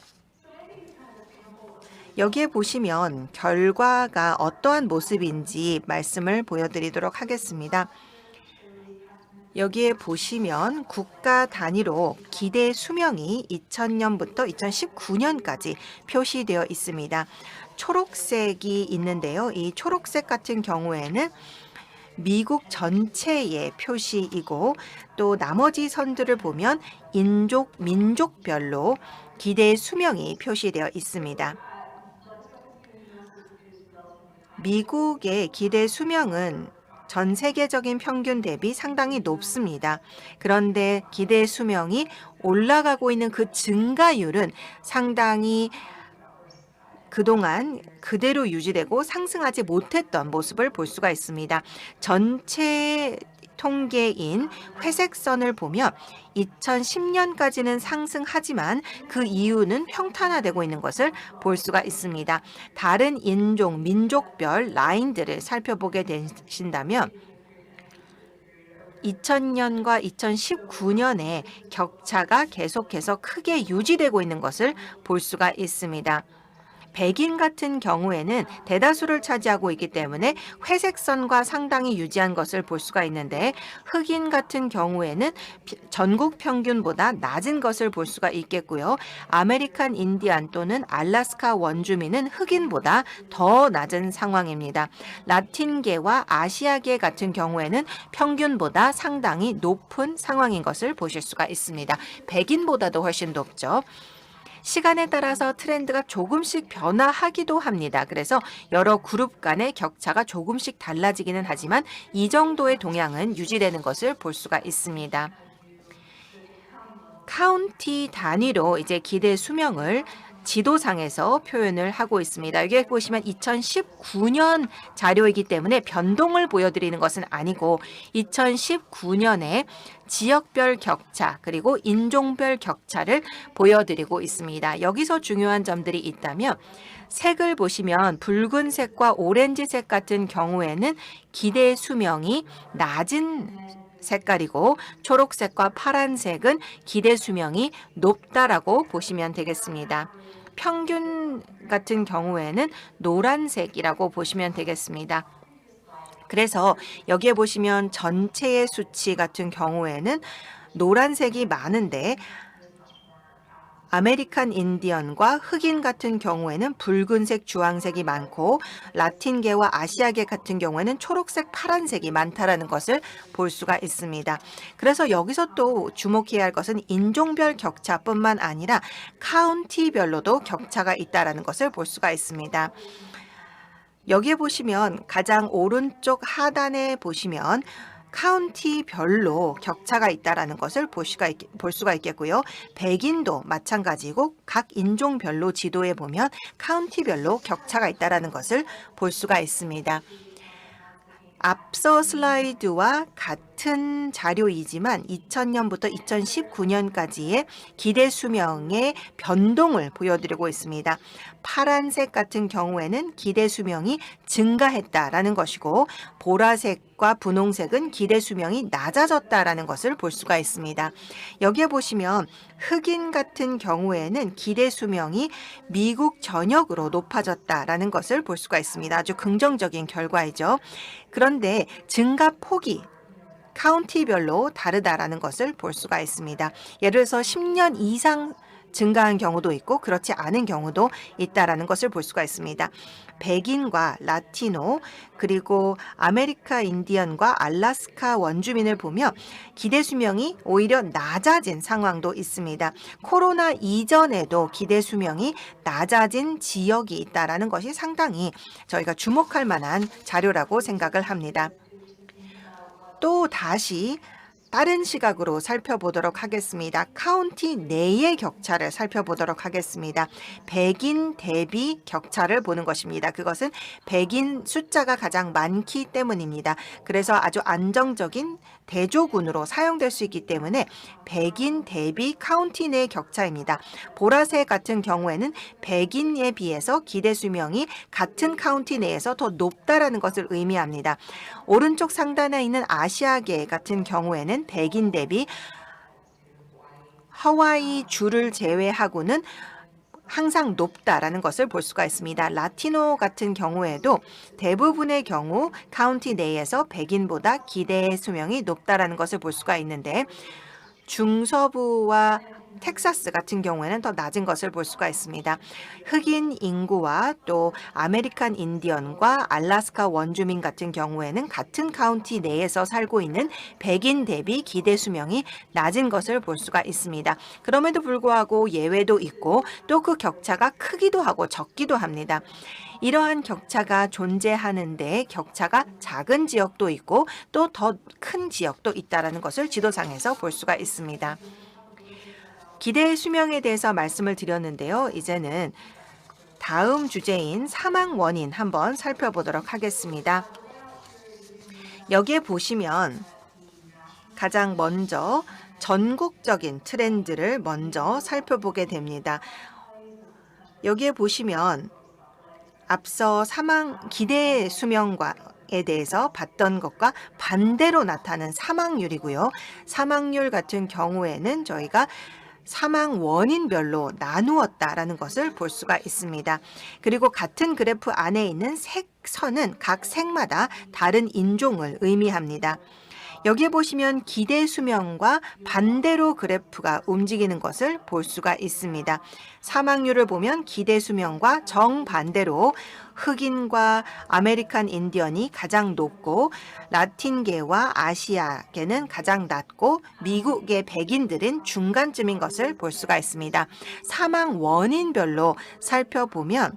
S2: 여기에 보시면 결과가 어떠한 모습인지 말씀을 보여드리도록 하겠습니다. 여기에 보시면 국가 단위로 기대 수명이 2000년부터 2019년까지 표시되어 있습니다. 초록색이 있는데요. 이 초록색 같은 경우에는 미국 전체의 표시이고 또 나머지 선들을 보면 인종, 민족별로 기대 수명이 표시되어 있습니다. 미국의 기대 수명은 전 세계적인 평균 대비 상당히 높습니다. 그런데 기대 수명이 올라가고 있는 그 증가율은 상당히 그동안 그대로 유지되고 상승하지 못했던 모습을 볼 수가 있습니다. 전체 통계인 회색 선을 보면 2010년까지는 상승하지만 그 이유는 평탄화되고 있는 것을 볼 수가 있습니다. 다른 인종, 민족별 라인들을 살펴보게 되신다면 2000년과 2019년에 격차가 계속해서 크게 유지되고 있는 것을 볼 수가 있습니다. 백인 같은 경우에는 대다수를 차지하고 있기 때문에 회색 선과 상당히 유지한 것을 볼 수가 있는데 흑인 같은 경우에는 전국 평균보다 낮은 것을 볼 수가 있겠고요. 아메리칸 인디안 또는 알래스카 원주민은 흑인보다 더 낮은 상황입니다. 라틴계와 아시아계 같은 경우에는 평균보다 상당히 높은 상황인 것을 보실 수가 있습니다. 백인보다도 훨씬 높죠. 시간에 따라서 트렌드가 조금씩 변화하기도 합니다. 그래서 여러 그룹 간의 격차가 조금씩 달라지기는 하지만 이 정도의 동향은 유지되는 것을 볼 수가 있습니다. 카운티 단위로 이제 기대 수명을 지도상에서 표현을 하고 있습니다. 여기 보시면 2019년 자료이기 때문에 변동을 보여드리는 것은 아니고 2019년에 지역별 격차 그리고 인종별 격차를 보여드리고 있습니다. 여기서 중요한 점들이 있다면 색을 보시면 붉은색과 오렌지색 같은 경우에는 기대 수명이 낮은 색깔이고 초록색과 파란색은 기대 수명이 높다라고 보시면 되겠습니다. 평균 같은 경우에는 노란색이라고 보시면 되겠습니다. 그래서 여기에 보시면 전체의 수치 같은 경우에는 노란색이 많은데 아메리칸 인디언과 흑인 같은 경우에는 붉은색, 주황색이 많고 라틴계와 아시아계 같은 경우에는 초록색, 파란색이 많다라는 것을 볼 수가 있습니다. 그래서 여기서 또 주목해야 할 것은 인종별 격차뿐만 아니라 카운티별로도 격차가 있다라는 것을 볼 수가 있습니다. 여기에 보시면 가장 오른쪽 하단에 보시면 카운티별로 격차가 있다라는 것을 볼 수가 있겠고요. 백인도 마찬가지고 각 인종별로 지도에 보면 카운티별로 격차가 있다라는 것을 볼 수가 있습니다. 앞서 슬라이드와 같은 자료이지만 2000년부터 2019년까지의 기대 수명의 변동을 보여드리고 있습니다. 파란색 같은 경우에는 기대 수명이 증가했다라는 것이고, 보라색과 분홍색은 기대 수명이 낮아졌다라는 것을 볼 수가 있습니다. 여기에 보시면 흑인 같은 경우에는 기대 수명이 미국 전역으로 높아졌다라는 것을 볼 수가 있습니다. 아주 긍정적인 결과이죠. 그런데 증가 폭이 카운티별로 다르다라는 것을 볼 수가 있습니다. 예를 들어서 10년 이상 증가한 경우도 있고 그렇지 않은 경우도 있다라는 것을 볼 수가 있습니다. 백인과 라티노 그리고 아메리카 인디언과 알래스카 원주민을 보면 기대 수명이 오히려 낮아진 상황도 있습니다. 코로나 이전에도 기대 수명이 낮아진 지역이 있다라는 것이 상당히 저희가 주목할 만한 자료라고 생각을 합니다. 또 다시 다른 시각으로 살펴보도록 하겠습니다. 카운티 내의 격차를 살펴보도록 하겠습니다. 백인 대비 격차를 보는 것입니다. 그것은 백인 숫자가 가장 많기 때문입니다. 그래서 아주 안정적인 대조군으로 사용될 수 있기 때문에 백인 대비 카운티 내 격차입니다. 보라색 같은 경우에는 백인에 비해서 기대 수명이 같은 카운티 내에서 더 높다라는 것을 의미합니다. 오른쪽 상단에 있는 아시아계 같은 경우에는 백인 대비 하와이 주를 제외하고는 항상 높다라는 것을 볼 수가 있습니다. 라티노 같은 경우에도 대부분의 경우 카운티 내에서 백인보다 기대 수명이 높다라는 것을 볼 수가 있는데, 중서부와 텍사스 같은 경우에는 더 낮은 것을 볼 수가 있습니다. 흑인 인구와 또 아메리칸 인디언과 알래스카 원주민 같은 경우에는 같은 카운티 내에서 살고 있는 백인 대비 기대 수명이 낮은 것을 볼 수가 있습니다. 그럼에도 불구하고 예외도 있고 또 그 격차가 크기도 하고 적기도 합니다. 이러한 격차가 존재하는데 격차가 작은 지역도 있고 또 더 큰 지역도 있다는 것을 지도상에서 볼 수가 있습니다. 기대 수명에 대해서 말씀을 드렸는데요. 이제는 다음 주제인 사망 원인 한번 살펴보도록 하겠습니다. 여기에 보시면 가장 먼저 전국적인 트렌드를 먼저 살펴보게 됩니다. 여기에 보시면 앞서 기대 수명에 대해서 봤던 것과 반대로 나타나는 사망률이고요. 사망률 같은 경우에는 저희가 사망 원인별로 나누었다라는 것을 볼 수가 있습니다. 그리고 같은 그래프 안에 있는 색선은 각 색마다 다른 인종을 의미합니다. 여기에 보시면 기대 수명과 반대로 그래프가 움직이는 것을 볼 수가 있습니다. 사망률을 보면 기대 수명과 정반대로 흑인과 아메리칸 인디언이 가장 높고 라틴계와 아시아계는 가장 낮고 미국의 백인들은 중간쯤인 것을 볼 수가 있습니다. 사망 원인별로 살펴보면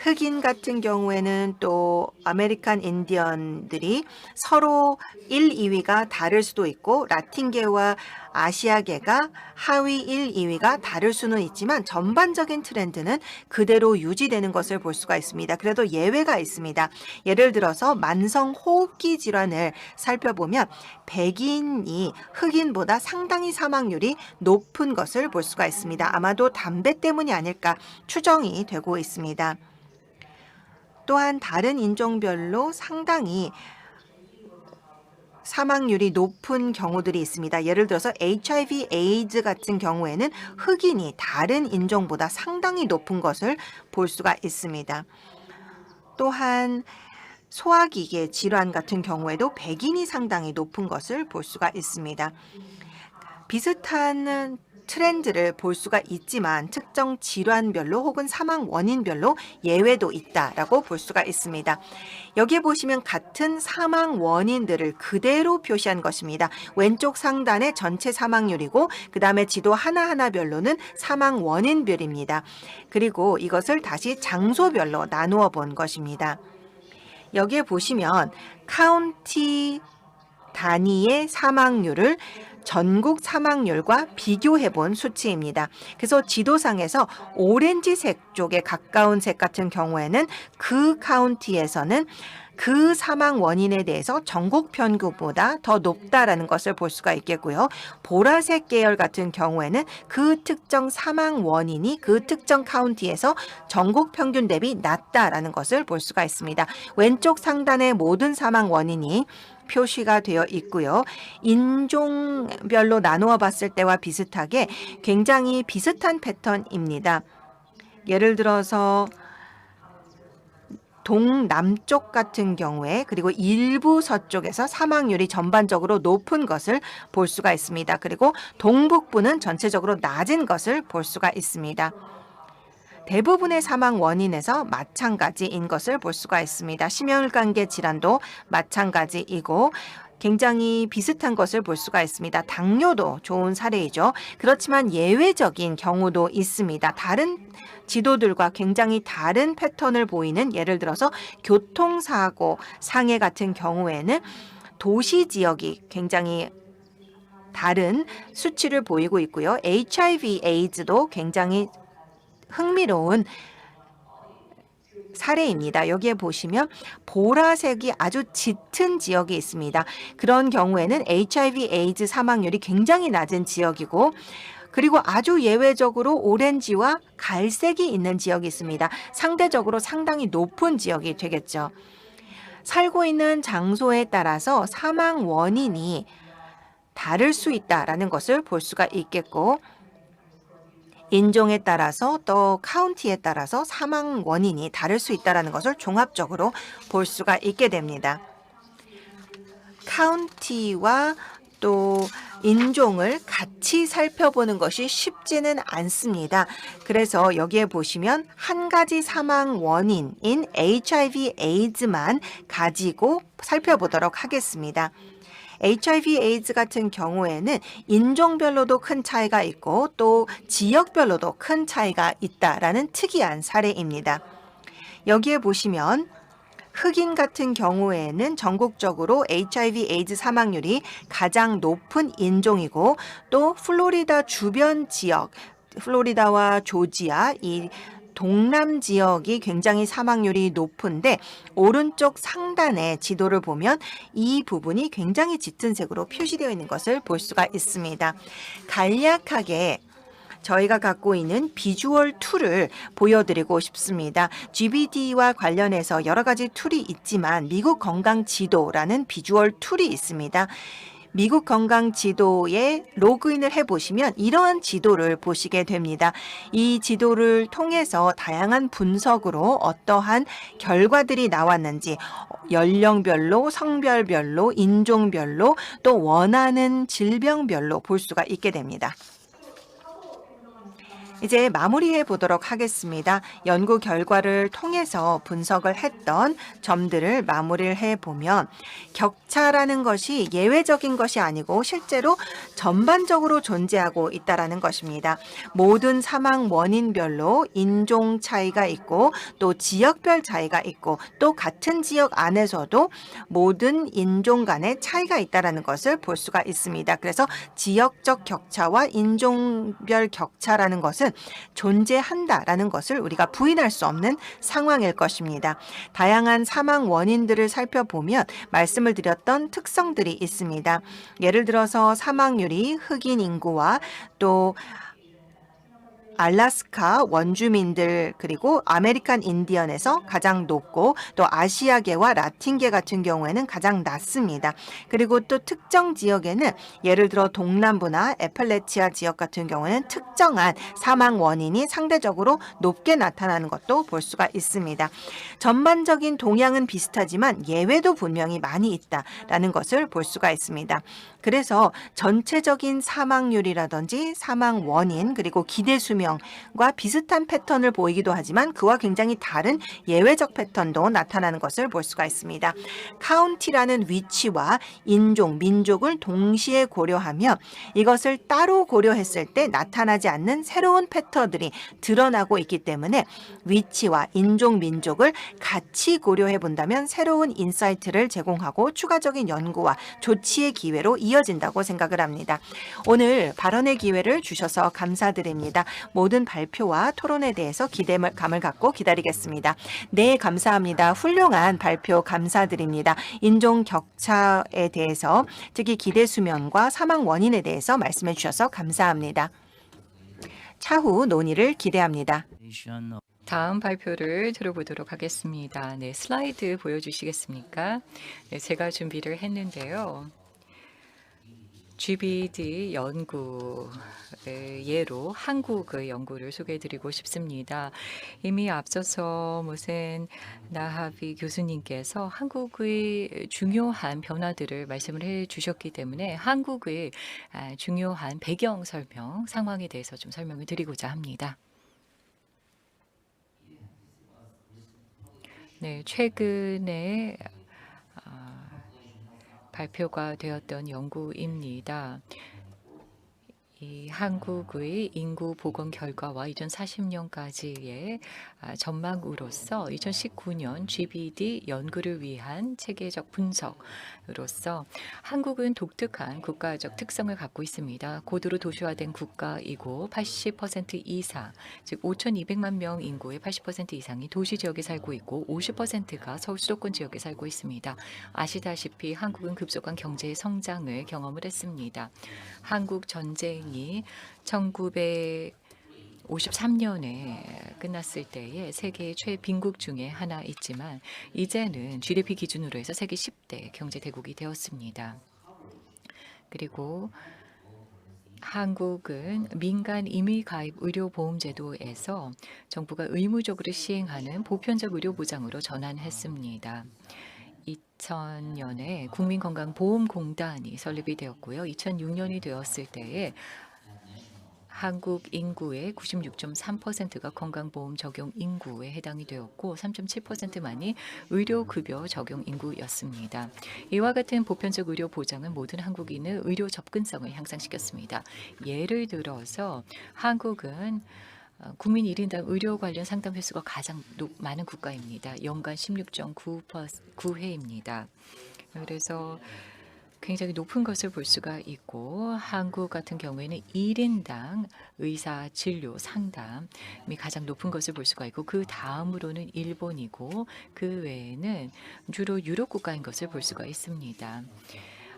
S2: 흑인 같은 경우에는 또 아메리칸 인디언들이 서로 1, 2위가 다를 수도 있고 라틴계와 아시아계가 하위 1, 2위가 다를 수는 있지만 전반적인 트렌드는 그대로 유지되는 것을 볼 수가 있습니다. 그래도 예외가 있습니다. 예를 들어서 만성 호흡기 질환을 살펴보면 백인이 흑인보다 상당히 사망률이 높은 것을 볼 수가 있습니다. 아마도 담배 때문이 아닐까 추정이 되고 있습니다. 또한 다른 인종별로 상당히 사망률이 높은 경우들이 있습니다. 예를 들어서 HIV, 에이즈 같은 경우에는 흑인이 다른 인종보다 상당히 높은 것을 볼 수가 있습니다. 또한 소화기계 질환 같은 경우에도 백인이 상당히 높은 것을 볼 수가 있습니다. 비슷한 트렌드를 볼 수가 있지만 특정 질환별로 혹은 사망 원인별로 예외도 있다라고 볼 수가 있습니다. 여기에 보시면 같은 사망 원인들을 그대로 표시한 것입니다. 왼쪽 상단의 전체 사망률이고 그 다음에 지도 하나하나별로는 사망 원인별입니다. 그리고 이것을 다시 장소별로 나누어 본 것입니다. 여기에 보시면 카운티 단위의 사망률을 전국 사망률과 비교해 본 수치입니다. 그래서 지도상에서 오렌지색 쪽에 가까운 색 같은 경우에는 그 카운티에서는 그 사망 원인에 대해서 전국 평균보다 더 높다라는 것을 볼 수가 있겠고요. 보라색 계열 같은 경우에는 그 특정 사망 원인이 그 특정 카운티에서 전국 평균 대비 낮다라는 것을 볼 수가 있습니다. 왼쪽 상단의 모든 사망 원인이 표시가 되어 있고요. 인종별로 나누어 봤을 때와 비슷하게 굉장히 비슷한 패턴입니다. 예를 들어서 동남쪽 같은 경우에 그리고 일부 서쪽에서 사망률이 전반적으로 높은 것을 볼 수가 있습니다. 그리고 동북부는 전체적으로 낮은 것을 볼 수가 있습니다. 대부분의 사망 원인에서 마찬가지인 것을 볼 수가 있습니다. 심혈관계 질환도 마찬가지이고 굉장히 비슷한 것을 볼 수가 있습니다. 당뇨도 좋은 사례이죠. 그렇지만 예외적인 경우도 있습니다. 다른 지도들과 굉장히 다른 패턴을 보이는 예를 들어서 교통사고 상해 같은 경우에는 도시 지역이 굉장히 다른 수치를 보이고 있고요. HIV 에이즈도 굉장히 흥미로운 사례입니다. 여기에 보시면 보라색이 아주 짙은 지역이 있습니다. 그런 경우에는 HIV 에이즈 사망률이 굉장히 낮은 지역이고 그리고 아주 예외적으로 오렌지와 갈색이 있는 지역이 있습니다. 상대적으로 상당히 높은 지역이 되겠죠. 살고 있는 장소에 따라서 사망 원인이 다를 수 있다라는 것을 볼 수가 있겠고 인종에 따라서 또 카운티에 따라서 사망 원인이 다를 수 있다는 것을 종합적으로 볼 수가 있게 됩니다. 카운티와 또 인종을 같이 살펴보는 것이 쉽지는 않습니다. 그래서 여기에 보시면 한 가지 사망 원인인 HIV 에이즈만 가지고 살펴보도록 하겠습니다. HIV 에이즈 같은 경우에는 인종별로도 큰 차이가 있고 또 지역별로도 큰 차이가 있다라는 특이한 사례입니다. 여기에 보시면 흑인 같은 경우에는 전국적으로 HIV 에이즈 사망률이 가장 높은 인종이고 또 플로리다 주변 지역, 플로리다와 조지아 이 동남 지역이 굉장히 사망률이 높은데 오른쪽 상단의 지도를 보면 이 부분이 굉장히 짙은 색으로 표시되어 있는 것을 볼 수가 있습니다. 간략하게 저희가 갖고 있는 비주얼 툴을 보여드리고 싶습니다. GBD와 관련해서 여러 가지 툴이 있지만 미국 건강 지도라는 비주얼 툴이 있습니다. 미국 건강 지도에 로그인을 해보시면 이러한 지도를 보시게 됩니다. 이 지도를 통해서 다양한 분석으로 어떠한 결과들이 나왔는지 연령별로, 성별별로, 인종별로 또 원하는 질병별로 볼 수가 있게 됩니다. 이제 마무리해 보도록 하겠습니다. 연구 결과를 통해서 분석을 했던 점들을 마무리를 해보면 격차라는 것이 예외적인 것이 아니고 실제로 전반적으로 존재하고 있다는 것입니다. 모든 사망 원인별로 인종 차이가 있고 또 지역별 차이가 있고 또 같은 지역 안에서도 모든 인종 간의 차이가 있다는 것을 볼 수가 있습니다. 그래서 지역적 격차와 인종별 격차라는 것은 존재한다라는 것을 우리가 부인할 수 없는 상황일 것입니다. 다양한 사망 원인들을 살펴보면 말씀을 드렸던 특성들이 있습니다. 예를 들어서 사망률이 흑인 인구와 또 알래스카 원주민들 그리고 아메리칸 인디언에서 가장 높고 또 아시아계와 라틴계 같은 경우에는 가장 낮습니다. 그리고 또 특정 지역에는 예를 들어 동남부나 애팔레치아 지역 같은 경우에는 특정한 사망 원인이 상대적으로 높게 나타나는 것도 볼 수가 있습니다. 전반적인 동향은 비슷하지만 예외도 분명히 많이 있다라는 것을 볼 수가 있습니다. 그래서 전체적인 사망률이라든지 사망 원인 그리고 기대 수명 수명과 비슷한 패턴을 보이기도 하지만 그와 굉장히 다른 예외적 패턴도 나타나는 것을 볼 수가 있습니다. 카운티라는 위치와 인종, 민족을 동시에 고려하며 이것을 따로 고려했을 때 나타나지 않는 새로운 패턴들이 드러나고 있기 때문에 위치와 인종, 민족을 같이 고려해 본다면 새로운 인사이트를 제공하고 추가적인 연구와 조치의 기회로 이어진다고 생각을 합니다. 오늘 발언의 기회를 주셔서 감사드립니다. 모든 발표와 토론에 대해서 기대감을 갖고 기다리겠습니다. 네, 감사합니다. 훌륭한 발표 감사드립니다. 인종 격차에 대해서 특히 기대 수명과 사망 원인에 대해서 말씀해 주셔서 감사합니다. 차후 논의를 기대합니다.
S3: 다음 발표를 들어보도록 하겠습니다. 네, 슬라이드 보여주시겠습니까? 네, 제가 준비를 했는데요. GBD 연구 예로 한국의 연구를 소개해드리고 싶습니다. 이미 앞서서 모센 나하비 교수님께서 한국의 중요한 변화들을 말씀을 해주셨기 때문에 한국의 중요한 배경 설명, 상황에 대해서 좀 설명을 드리고자 합니다. 네, 최근에 발표가 되었던 연구입니다. 이 한국의 인구 보건 결과와 2040년까지의 전망으로서 2019년 GBD 연구를 위한 체계적 분석으로서 한국은 독특한 국가적 특성을 갖고 있습니다. 고도로 도시화된 국가이고 80% 이상, 즉 5,200만 명 인구의 80% 이상이 도시 지역에 살고 있고 50%가 서울 수도권 지역에 살고 있습니다. 아시다시피 한국은 급속한 경제 성장을 경험을 했습니다. 한국 전쟁이 1953년에 끝났을 때에 세계 최빈국 중에 하나 있지만 이제는 GDP 기준으로 해서 세계 10대 경제 대국이 되었습니다. 그리고 한국은 민간 임의 가입 의료 보험 제도에서 정부가 의무적으로 시행하는 보편적 의료 보장으로 전환했습니다. 2000년에 국민건강보험공단이 설립이 되었고요. 2006년이 되었을 때에 한국 인구의 96.3%가 건강보험 적용 인구에 해당이 되었고 3.7%만이 의료급여 적용 인구였습니다. 이와 같은 보편적 의료 보장은 모든 한국인의 의료 접근성을 향상시켰습니다. 예를 들어서 한국은 국민 1인당 의료 관련 상담 횟수가 가장 많은 국가입니다. 연간 16.9회입니다. 그래서 굉장히 높은 것을 볼 수가 있고 한국 같은 경우에는 1인당 의사 진료 상담이 가장 높은 것을 볼 수가 있고 그 다음으로는 일본이고 그 외에는 주로 유럽 국가인 것을 볼 수가 있습니다.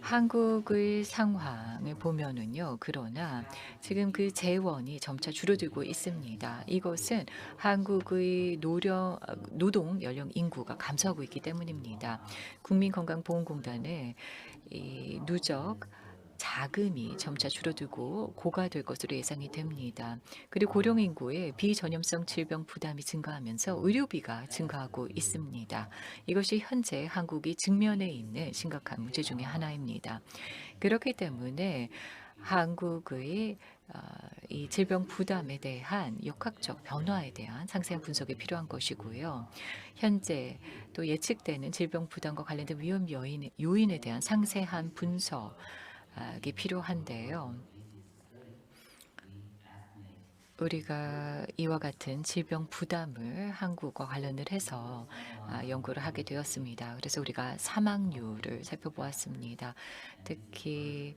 S3: 한국의 상황을 보면은요. 그러나 지금 그 재원이 점차 줄어들고 있습니다. 이것은 한국의 노동 연령 인구가 감소하고 있기 때문입니다. 국민건강보험공단의 이 누적 자금이 점차 줄어들고 고가될 것으로 예상이 됩니다. 그리고 고령 인구의 비전염성 질병 부담이 증가하면서 의료비가 증가하고 있습니다. 이것이 현재 한국이 직면해 있는 심각한 문제 중에 하나입니다. 그렇기 때문에 한국의 이 질병 부담에 대한 역학적 변화에 대한 상세한 분석이 필요한 것이고요. 현재 또 예측되는 질병 부담과 관련된 위험 요인에 대한 상세한 분석이 필요한데요. 우리가 이와 같은 질병 부담을 한국과 관련을 해서 연구를 하게 되었습니다. 그래서 우리가 사망률을 살펴보았습니다. 특히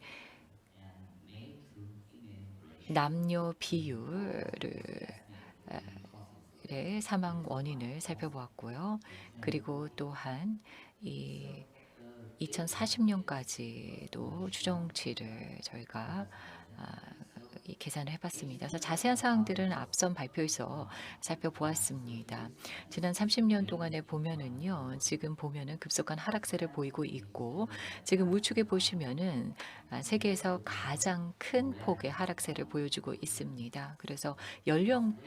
S3: 남녀 비율의 사망 원인을 살펴보았고요. 그리고 또한 이 2040년까지도 추정치를 저희가 계산을 해봤습니다. 그래서 자세한 사항들은 앞선 발표에서 살펴보았습니다. 지난 30년 동안에 보면은요, 지금 보면은 급속한 하락세를 보이고 있고, 지금 우측에 보시면은 세계에서 가장 큰 폭의 하락세를 보여주고 있습니다. 그래서 연령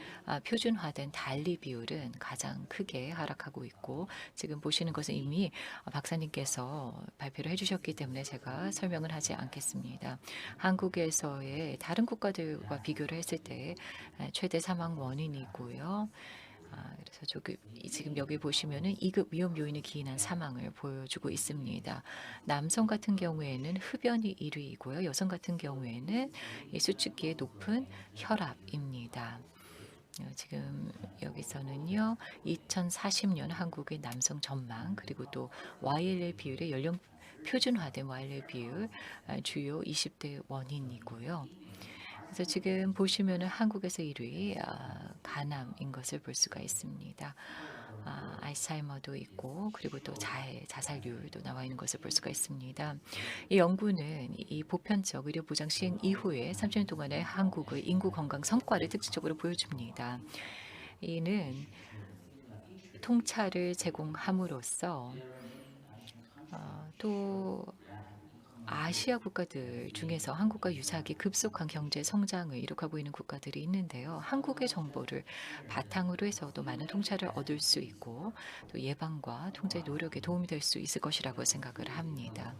S3: 표준화된 단리 비율은 가장 크게 하락하고 있고, 지금 보시는 것은 이미 박사님께서 발표를 해주셨기 때문에 제가 설명을 하지 않겠습니다. 한국에서의 다른 국가 국가들과 비교를 했을 때 최대 사망 원인이고요. 그래서 지금 여기 보시면은 2급 위험 요인을 기인한 사망을 보여주고 있습니다. 남성 같은 경우에는 흡연이 1위이고요. 여성 같은 경우에는 이 수축기의 높은 혈압입니다. 지금 여기서는요, 2040년 한국의 남성 전망 그리고 또 YLL 비율의 연령 표준화된 YLL 비율 주요 20대 원인이고요. 그래서 지금 보시면은 한국에서 1위 간암인 것을 볼 수가 있습니다. 알츠하이머도 있고 그리고 또 자살률도 나와 있는 것을 볼 수가 있습니다. 이 연구는 이 보편적 의료 보장 시행 이후에 30년 동안의 한국의 인구 건강 성과를 특징적으로 보여줍니다. 이는 통찰을 제공함으로써 또 아시아 국가들 중에서 한국과 유사하게 급속한 경제 성장을 이룩하고 있는 국가들이 있는데요. 한국의 정보를 바탕으로 해서 또 많은 통찰을 얻을 수 있고 또 예방과 통제 노력에 도움이 될 수 있을 것이라고 생각을 합니다.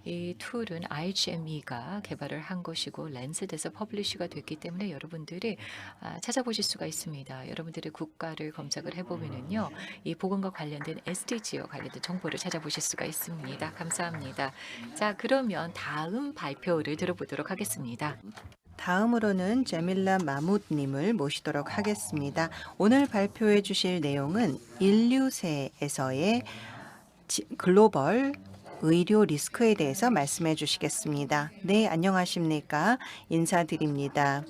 S3: 이 툴은 IGME가 개발을 한 것이고 랜셋에서 퍼블리시가 됐기 때문에 여러분들이 찾아보실 수가 있습니다. 여러분들의 국가를 검색을 해보면은요, 이 보건과 관련된 SDG와 관련된 정보를 찾아보실 수가 있습니다. 감사합니다. 자, 그러면 다음 발표를 들어보도록 하겠습니다.
S2: 다음으로는 제밀라 마뭇님을 모시도록 하겠습니다. 오늘 발표해 주실 내용은 인류세에서의 글로벌 의료 리스크에 대해서 말씀해 주시겠습니다. 네, 안녕하십니까? 인사드립니다.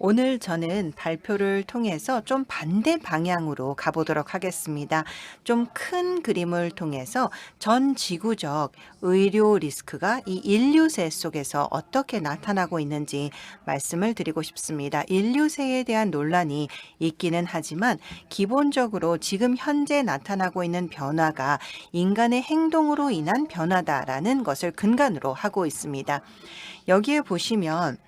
S2: 오늘 저는 발표를 통해서 좀 반대 방향으로 가보도록 하겠습니다. 좀 큰 그림을 통해서 전 지구적 의료 리스크가 이 인류세 속에서 어떻게 나타나고 있는지 말씀을 드리고 싶습니다. 인류세에 대한 논란이 있기는 하지만 기본적으로 지금 현재 나타나고 있는 변화가 인간의 행동으로 인한 변화다라는 것을 근간으로 하고 있습니다. 여기에 보시면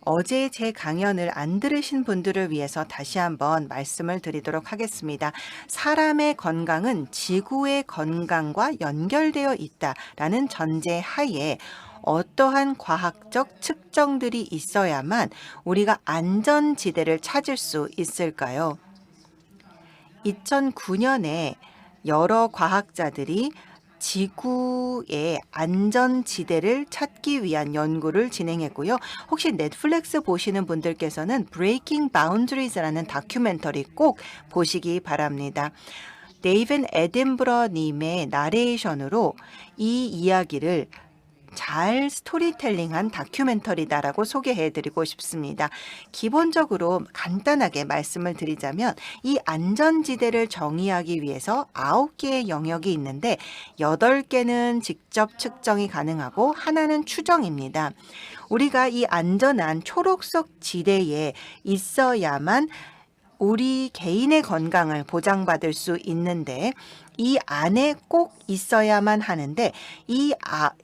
S2: 어제 제 강연을 안 들으신 분들을 위해서 다시 한번 말씀을 드리도록 하겠습니다. 사람의 건강은 지구의 건강과 연결되어 있다라는 전제 하에 어떠한 과학적 측정들이 있어야만 우리가 안전지대를 찾을 수 있을까요? 2009년에 여러 과학자들이 지구의 안전지대를 찾기 위한 연구를 진행했고요. 혹시 넷플릭스 보시는 분들께서는 Breaking Boundaries라는 다큐멘터리 꼭 보시기 바랍니다. 데이븐 애든버러 님의 나레이션으로 이 이야기를 잘 스토리텔링한 다큐멘터리다라고 소개해드리고 싶습니다. 기본적으로 간단하게 말씀을 드리자면 이 안전지대를 정의하기 위해서 9개의 영역이 있는데 8개는 직접 측정이 가능하고 하나는 추정입니다. 우리가 이 안전한 초록색 지대에 있어야만 우리 개인의 건강을 보장받을 수 있는데 이 안에 꼭 있어야만 하는데 이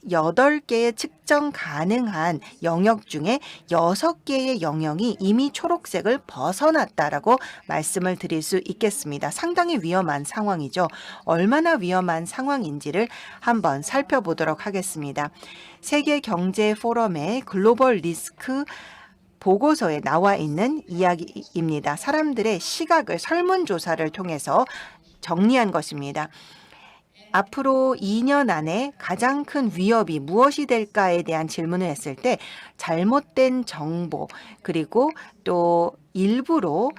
S2: 8개의 측정 가능한 영역 중에 6개의 영역이 이미 초록색을 벗어났다라고 말씀을 드릴 수 있겠습니다. 상당히 위험한 상황이죠. 얼마나 위험한 상황인지를 한번 살펴보도록 하겠습니다. 세계경제포럼의 글로벌 리스크 보고서에 나와 있는 이야기입니다. 사람들의 시각을 설문조사를 통해서 정리한 것입니다. 앞으로 2년 안에 가장 큰 위협이 무엇이 될까에 대한 질문을 했을 때 잘못된 정보 그리고 또 일부러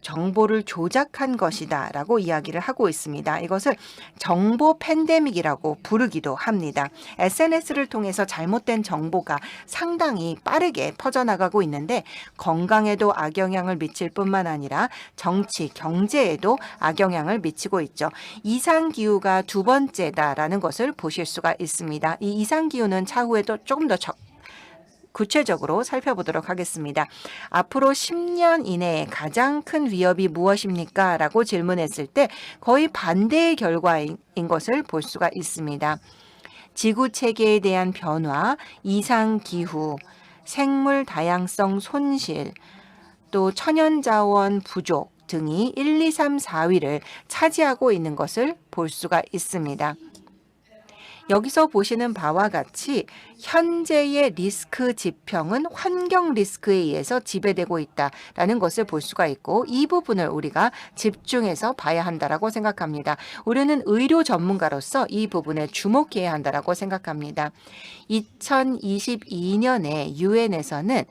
S2: 정보를 조작한 것이다 라고 이야기를 하고 있습니다. 이것을 정보 팬데믹이라고 부르기도 합니다. SNS를 통해서 잘못된 정보가 상당히 빠르게 퍼져나가고 있는데 건강에도 악영향을 미칠 뿐만 아니라 정치, 경제에도 악영향을 미치고 있죠. 이상기후가 두 번째다라는 것을 보실 수가 있습니다. 이 이상기후는 차후에도 조금 더 구체적으로 살펴보도록 하겠습니다. 앞으로 10년 이내에 가장 큰 위협이 무엇입니까? 라고 질문했을 때 거의 반대의 결과인 것을 볼 수가 있습니다. 지구 체계에 대한 변화, 이상기후, 생물 다양성 손실, 또 천연자원 부족 등이 1, 2, 3, 4위를 차지하고 있는 것을 볼 수가 있습니다. 여기서 보시는 바와 같이 현재의 리스크 지평은 환경 리스크에 의해서 지배되고 있다라는 것을 볼 수가 있고, 이 부분을 우리가 집중해서 봐야 한다라고 생각합니다. 우리는 의료 전문가로서 이 부분에 주목해야 한다라고 생각합니다. 2022년에 유엔에서는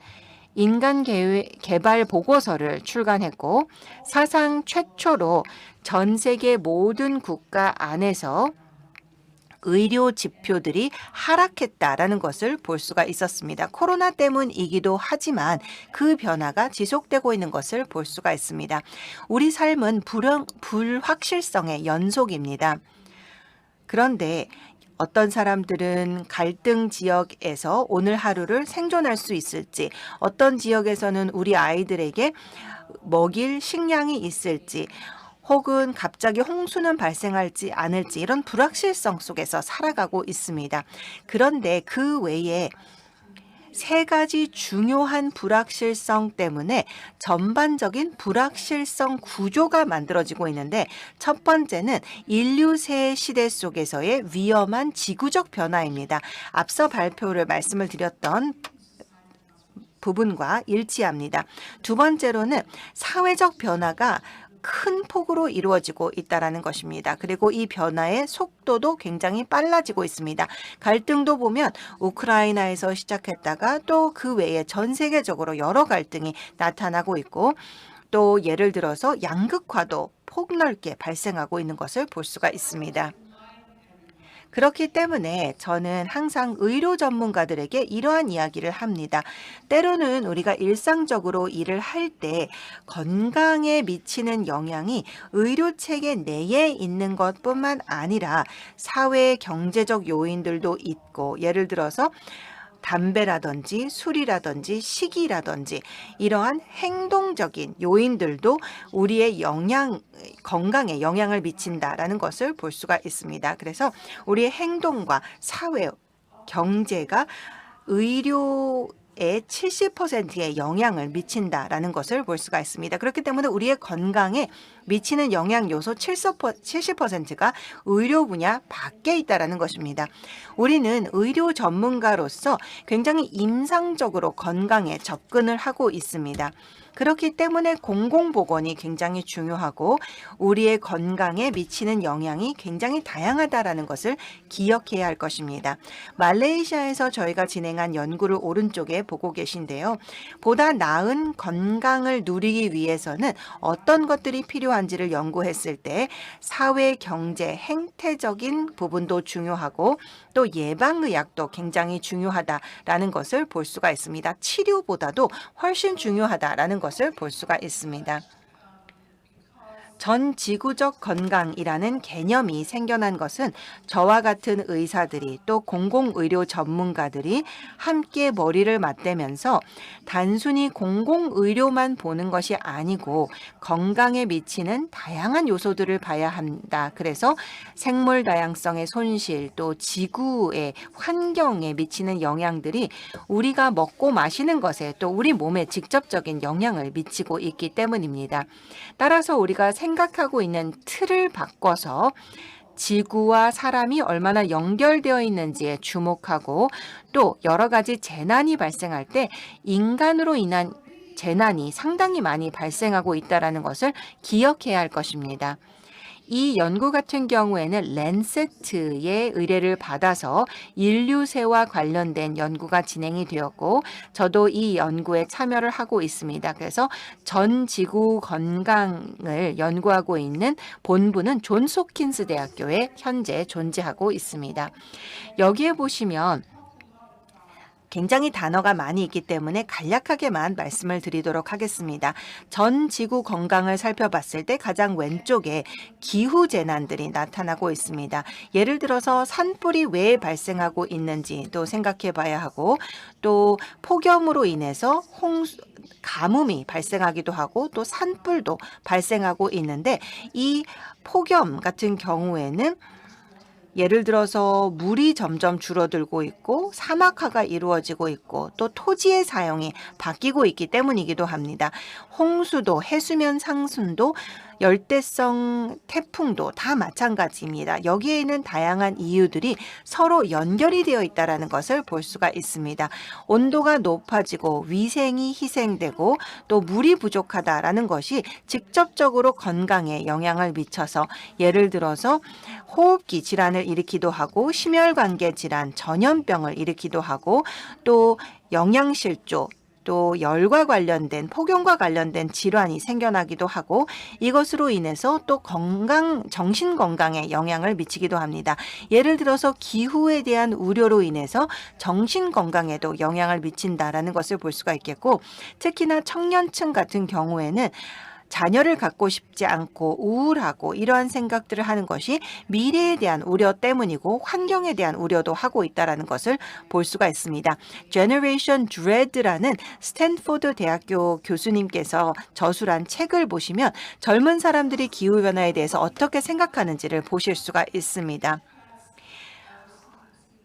S2: 인간 개발 보고서를 출간했고, 사상 최초로 전 세계 모든 국가 안에서 의료 지표들이 하락했다라는 것을 볼 수가 있었습니다. 코로나 때문이기도 하지만 그 변화가 지속되고 있는 것을 볼 수가 있습니다. 우리 삶은 불확실성의 연속입니다. 그런데 어떤 사람들은 갈등 지역에서 오늘 하루를 생존할 수 있을지, 어떤 지역에서는 우리 아이들에게 먹일 식량이 있을지, 혹은 갑자기 홍수는 발생할지 않을지, 이런 불확실성 속에서 살아가고 있습니다. 그런데 그 외에 세 가지 중요한 불확실성 때문에 전반적인 불확실성 구조가 만들어지고 있는데, 첫 번째는 인류 새 시대 속에서의 위험한 지구적 변화입니다. 앞서 말씀을 드렸던 부분과 일치합니다. 두 번째로는 사회적 변화가 큰 폭으로 이루어지고 있다는 것입니다. 그리고 이 변화의 속도도 굉장히 빨라지고 있습니다. 갈등도 보면 우크라이나에서 시작했다가 또 그 외에 전 세계적으로 여러 갈등이 나타나고 있고, 또 예를 들어서 양극화도 폭넓게 발생하고 있는 것을 볼 수가 있습니다. 그렇기 때문에 저는 항상 의료 전문가들에게 이러한 이야기를 합니다. 때로는 우리가 일상적으로 일을 할 때 건강에 미치는 영향이 의료 체계 내에 있는 것뿐만 아니라 사회 경제적 요인들도 있고, 예를 들어서 담배라든지 술이라든지 식이라든지 이러한 행동적인 요인들도 우리의 건강에 영향을 미친다라는 것을 볼 수가 있습니다. 그래서 우리의 행동과 사회, 경제가 의료의 70%의 영향을 미친다라는 것을 볼 수가 있습니다. 그렇기 때문에 우리의 건강에 미치는 영향 요소 70%가 의료 분야 밖에 있다는 것입니다. 우리는 의료 전문가로서 굉장히 임상적으로 건강에 접근을 하고 있습니다. 그렇기 때문에 공공보건이 굉장히 중요하고 우리의 건강에 미치는 영향이 굉장히 다양하다는 것을 기억해야 할 것입니다. 말레이시아에서 저희가 진행한 연구를 오른쪽에 보고 계신데요. 보다 나은 건강을 누리기 위해서는 어떤 것들이 필요한지를 연구했을 때 사회, 경제, 행태적인 부분도 중요하고 또 예방의학도 굉장히 중요하다라는 것을 볼 수가 있습니다. 치료보다도 훨씬 중요하다라는 것을 볼 수가 있습니다. 전 지구적 건강이라는 개념이 생겨난 것은 저와 같은 의사들이 또 공공의료 전문가들이 함께 머리를 맞대면서 단순히 공공의료만 보는 것이 아니고 건강에 미치는 다양한 요소들을 봐야 한다. 그래서 생물 다양성의 손실, 또 지구의 환경에 미치는 영향들이 우리가 먹고 마시는 것에 또 우리 몸에 직접적인 영향을 미치고 있기 때문입니다. 따라서 우리가 생각하고 있는 틀을 바꿔서 지구와 사람이 얼마나 연결되어 있는지에 주목하고 또 여러 가지 재난이 발생할 때 인간으로 인한 재난이 상당히 많이 발생하고 있다는 것을 기억해야 할 것입니다. 이 연구 같은 경우에는 랜세트의 의뢰를 받아서 인류세와 관련된 연구가 진행이 되었고 저도 이 연구에 참여를 하고 있습니다. 그래서 전 지구 건강을 연구하고 있는 본부는 존스 홉킨스 대학교에 현재 존재하고 있습니다. 여기에 보시면 굉장히 단어가 많이 있기 때문에 간략하게만 말씀을 드리도록 하겠습니다. 전 지구 건강을 살펴봤을 때 가장 왼쪽에 기후재난들이 나타나고 있습니다. 예를 들어서 산불이 왜 발생하고 있는지도 생각해 봐야 하고 또 폭염으로 인해서 가뭄이 발생하기도 하고 또 산불도 발생하고 있는데 이 폭염 같은 경우에는 예를 들어서 물이 점점 줄어들고 있고 사막화가 이루어지고 있고 또 토지의 사용이 바뀌고 있기 때문이기도 합니다. 홍수도 해수면 상승도 열대성 태풍도 다 마찬가지입니다. 여기에는 다양한 이유들이 서로 연결이 되어 있다는 것을 볼 수가 있습니다. 온도가 높아지고 위생이 희생되고 또 물이 부족하다라는 것이 직접적으로 건강에 영향을 미쳐서 예를 들어서 호흡기 질환을 일으키기도 하고 심혈관계 질환, 전염병을 일으키기도 하고 또 영양실조, 또 열과 관련된 폭염과 관련된 질환이 생겨나기도 하고 이것으로 인해서 또 정신 건강에 영향을 미치기도 합니다. 예를 들어서 기후에 대한 우려로 인해서 정신 건강에도 영향을 미친다라는 것을 볼 수가 있겠고 특히나 청년층 같은 경우에는 자녀를 갖고 싶지 않고 우울하고 이러한 생각들을 하는 것이 미래에 대한 우려 때문이고 환경에 대한 우려도 하고 있다는 것을 볼 수가 있습니다. Generation Dread라는 스탠포드 대학교 교수님께서 저술한 책을 보시면 젊은 사람들이 기후변화에 대해서 어떻게 생각하는지를 보실 수가 있습니다.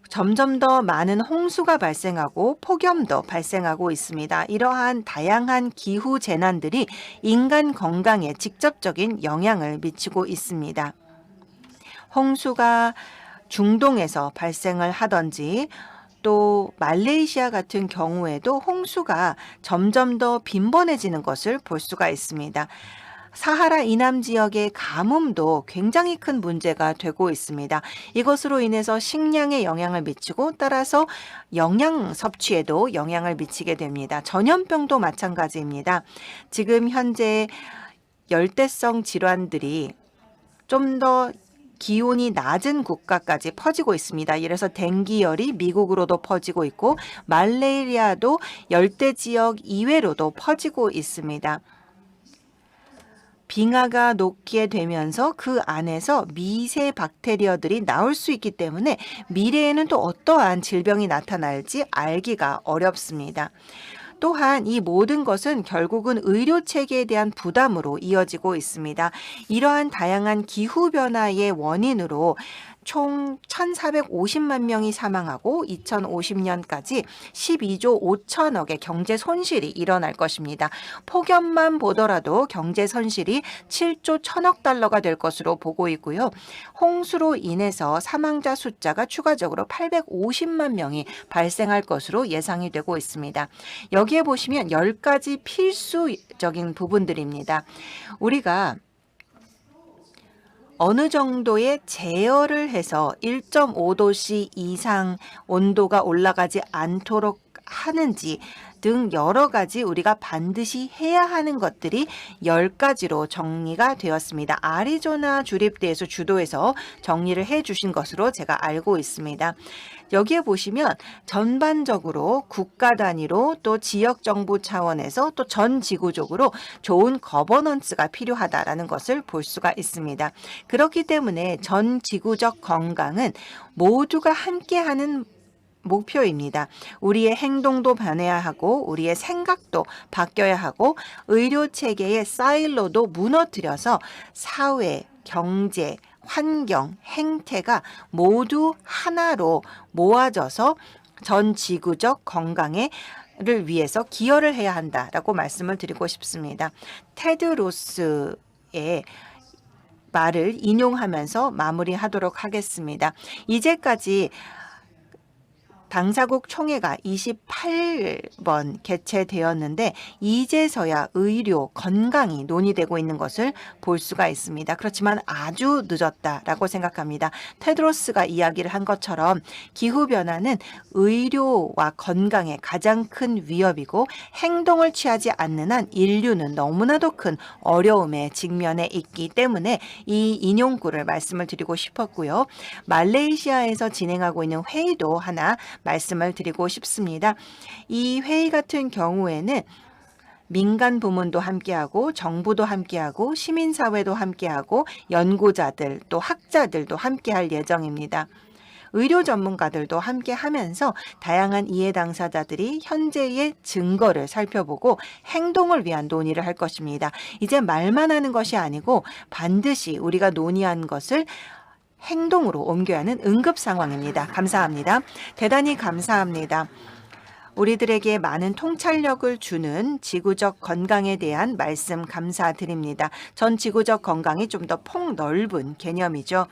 S2: 점점 더 많은 홍수가 발생하고 폭염도 발생하고 있습니다. 이러한 다양한 기후 재난들이 인간 건강에 직접적인 영향을 미치고 있습니다. 홍수가 중동에서 발생을 하든지 또 말레이시아 같은 경우에도 홍수가 점점 더 빈번해지는 것을 볼 수가 있습니다. 사하라 이남 지역의 가뭄도 굉장히 큰 문제가 되고 있습니다. 이것으로 인해서 식량에 영향을 미치고 따라서 영양 섭취에도 영향을 미치게 됩니다. 전염병도 마찬가지입니다. 지금 현재 열대성 질환들이 좀 더 기온이 낮은 국가까지 퍼지고 있습니다. 예를 들어서 댕기열이 미국으로도 퍼지고 있고 말레이리아도 열대 지역 이외로도 퍼지고 있습니다. 빙하가 녹게 되면서 그 안에서 미세 박테리아들이 나올 수 있기 때문에 미래에는 또 어떠한 질병이 나타날지 알기가 어렵습니다. 또한 이 모든 것은 결국은 의료 체계에 대한 부담으로 이어지고 있습니다. 이러한 다양한 기후변화의 원인으로 총 1,450만 명이 사망하고 2050년까지 12조 5천억의 경제 손실이 일어날 것입니다. 폭염만 보더라도 경제 손실이 7조 1천억 달러가 될 것으로 보고 있고요. 홍수로 인해서 사망자 숫자가 추가적으로 850만 명이 발생할 것으로 예상이 되고 있습니다. 여기에 보시면 10가지 필수적인 부분들입니다. 우리가 어느 정도의 제어를 해서 1.5도씨 이상 온도가 올라가지 않도록 하는지 등 여러 가지 우리가 반드시 해야 하는 것들이 10가지로 정리가 되었습니다. 아리조나 주립대에서 주도해서 정리를 해주신 것으로 제가 알고 있습니다. 여기에 보시면 전반적으로 국가 단위로 또 지역 정부 차원에서 또 전 지구적으로 좋은 거버넌스가 필요하다라는 것을 볼 수가 있습니다. 그렇기 때문에 전 지구적 건강은 모두가 함께하는 목표입니다. 우리의 행동도 변해야 하고 우리의 생각도 바뀌어야 하고 의료 체계의 사일로도 무너뜨려서 사회, 경제, 환경, 행태가 모두 하나로 모아져서 전 지구적 건강을 위해서 기여를 해야 한다라고 말씀을 드리고 싶습니다. 테드로스의 말을 인용하면서 마무리하도록 하겠습니다. 이제까지 당사국 총회가 28번 개최되었는데 이제서야 의료, 건강이 논의되고 있는 것을 볼 수가 있습니다. 그렇지만 아주 늦었다라고 생각합니다. 테드로스가 이야기를 한 것처럼 기후변화는 의료와 건강에 가장 큰 위협이고 행동을 취하지 않는 한 인류는 너무나도 큰 어려움에 직면해 있기 때문에 이 인용구를 말씀을 드리고 싶었고요. 말레이시아에서 진행하고 있는 회의도 하나 말씀을 드리고 싶습니다. 이 회의 같은 경우에는 민간 부문도 함께하고 정부도 함께하고 시민사회도 함께하고 연구자들 또 학자들도 함께할 예정입니다. 의료 전문가들도 함께하면서 다양한 이해 당사자들이 현재의 증거를 살펴보고 행동을 위한 논의를 할 것입니다. 이제 말만 하는 것이 아니고 반드시 우리가 논의한 것을 행동으로 옮겨야 하는 응급 상황입니다. 감사합니다. 대단히 감사합니다. 우리들에게 많은 통찰력을 주는 지구적 건강에 대한 말씀 감사드립니다. 전 지구적 건강이 좀 더 폭넓은 개념이죠.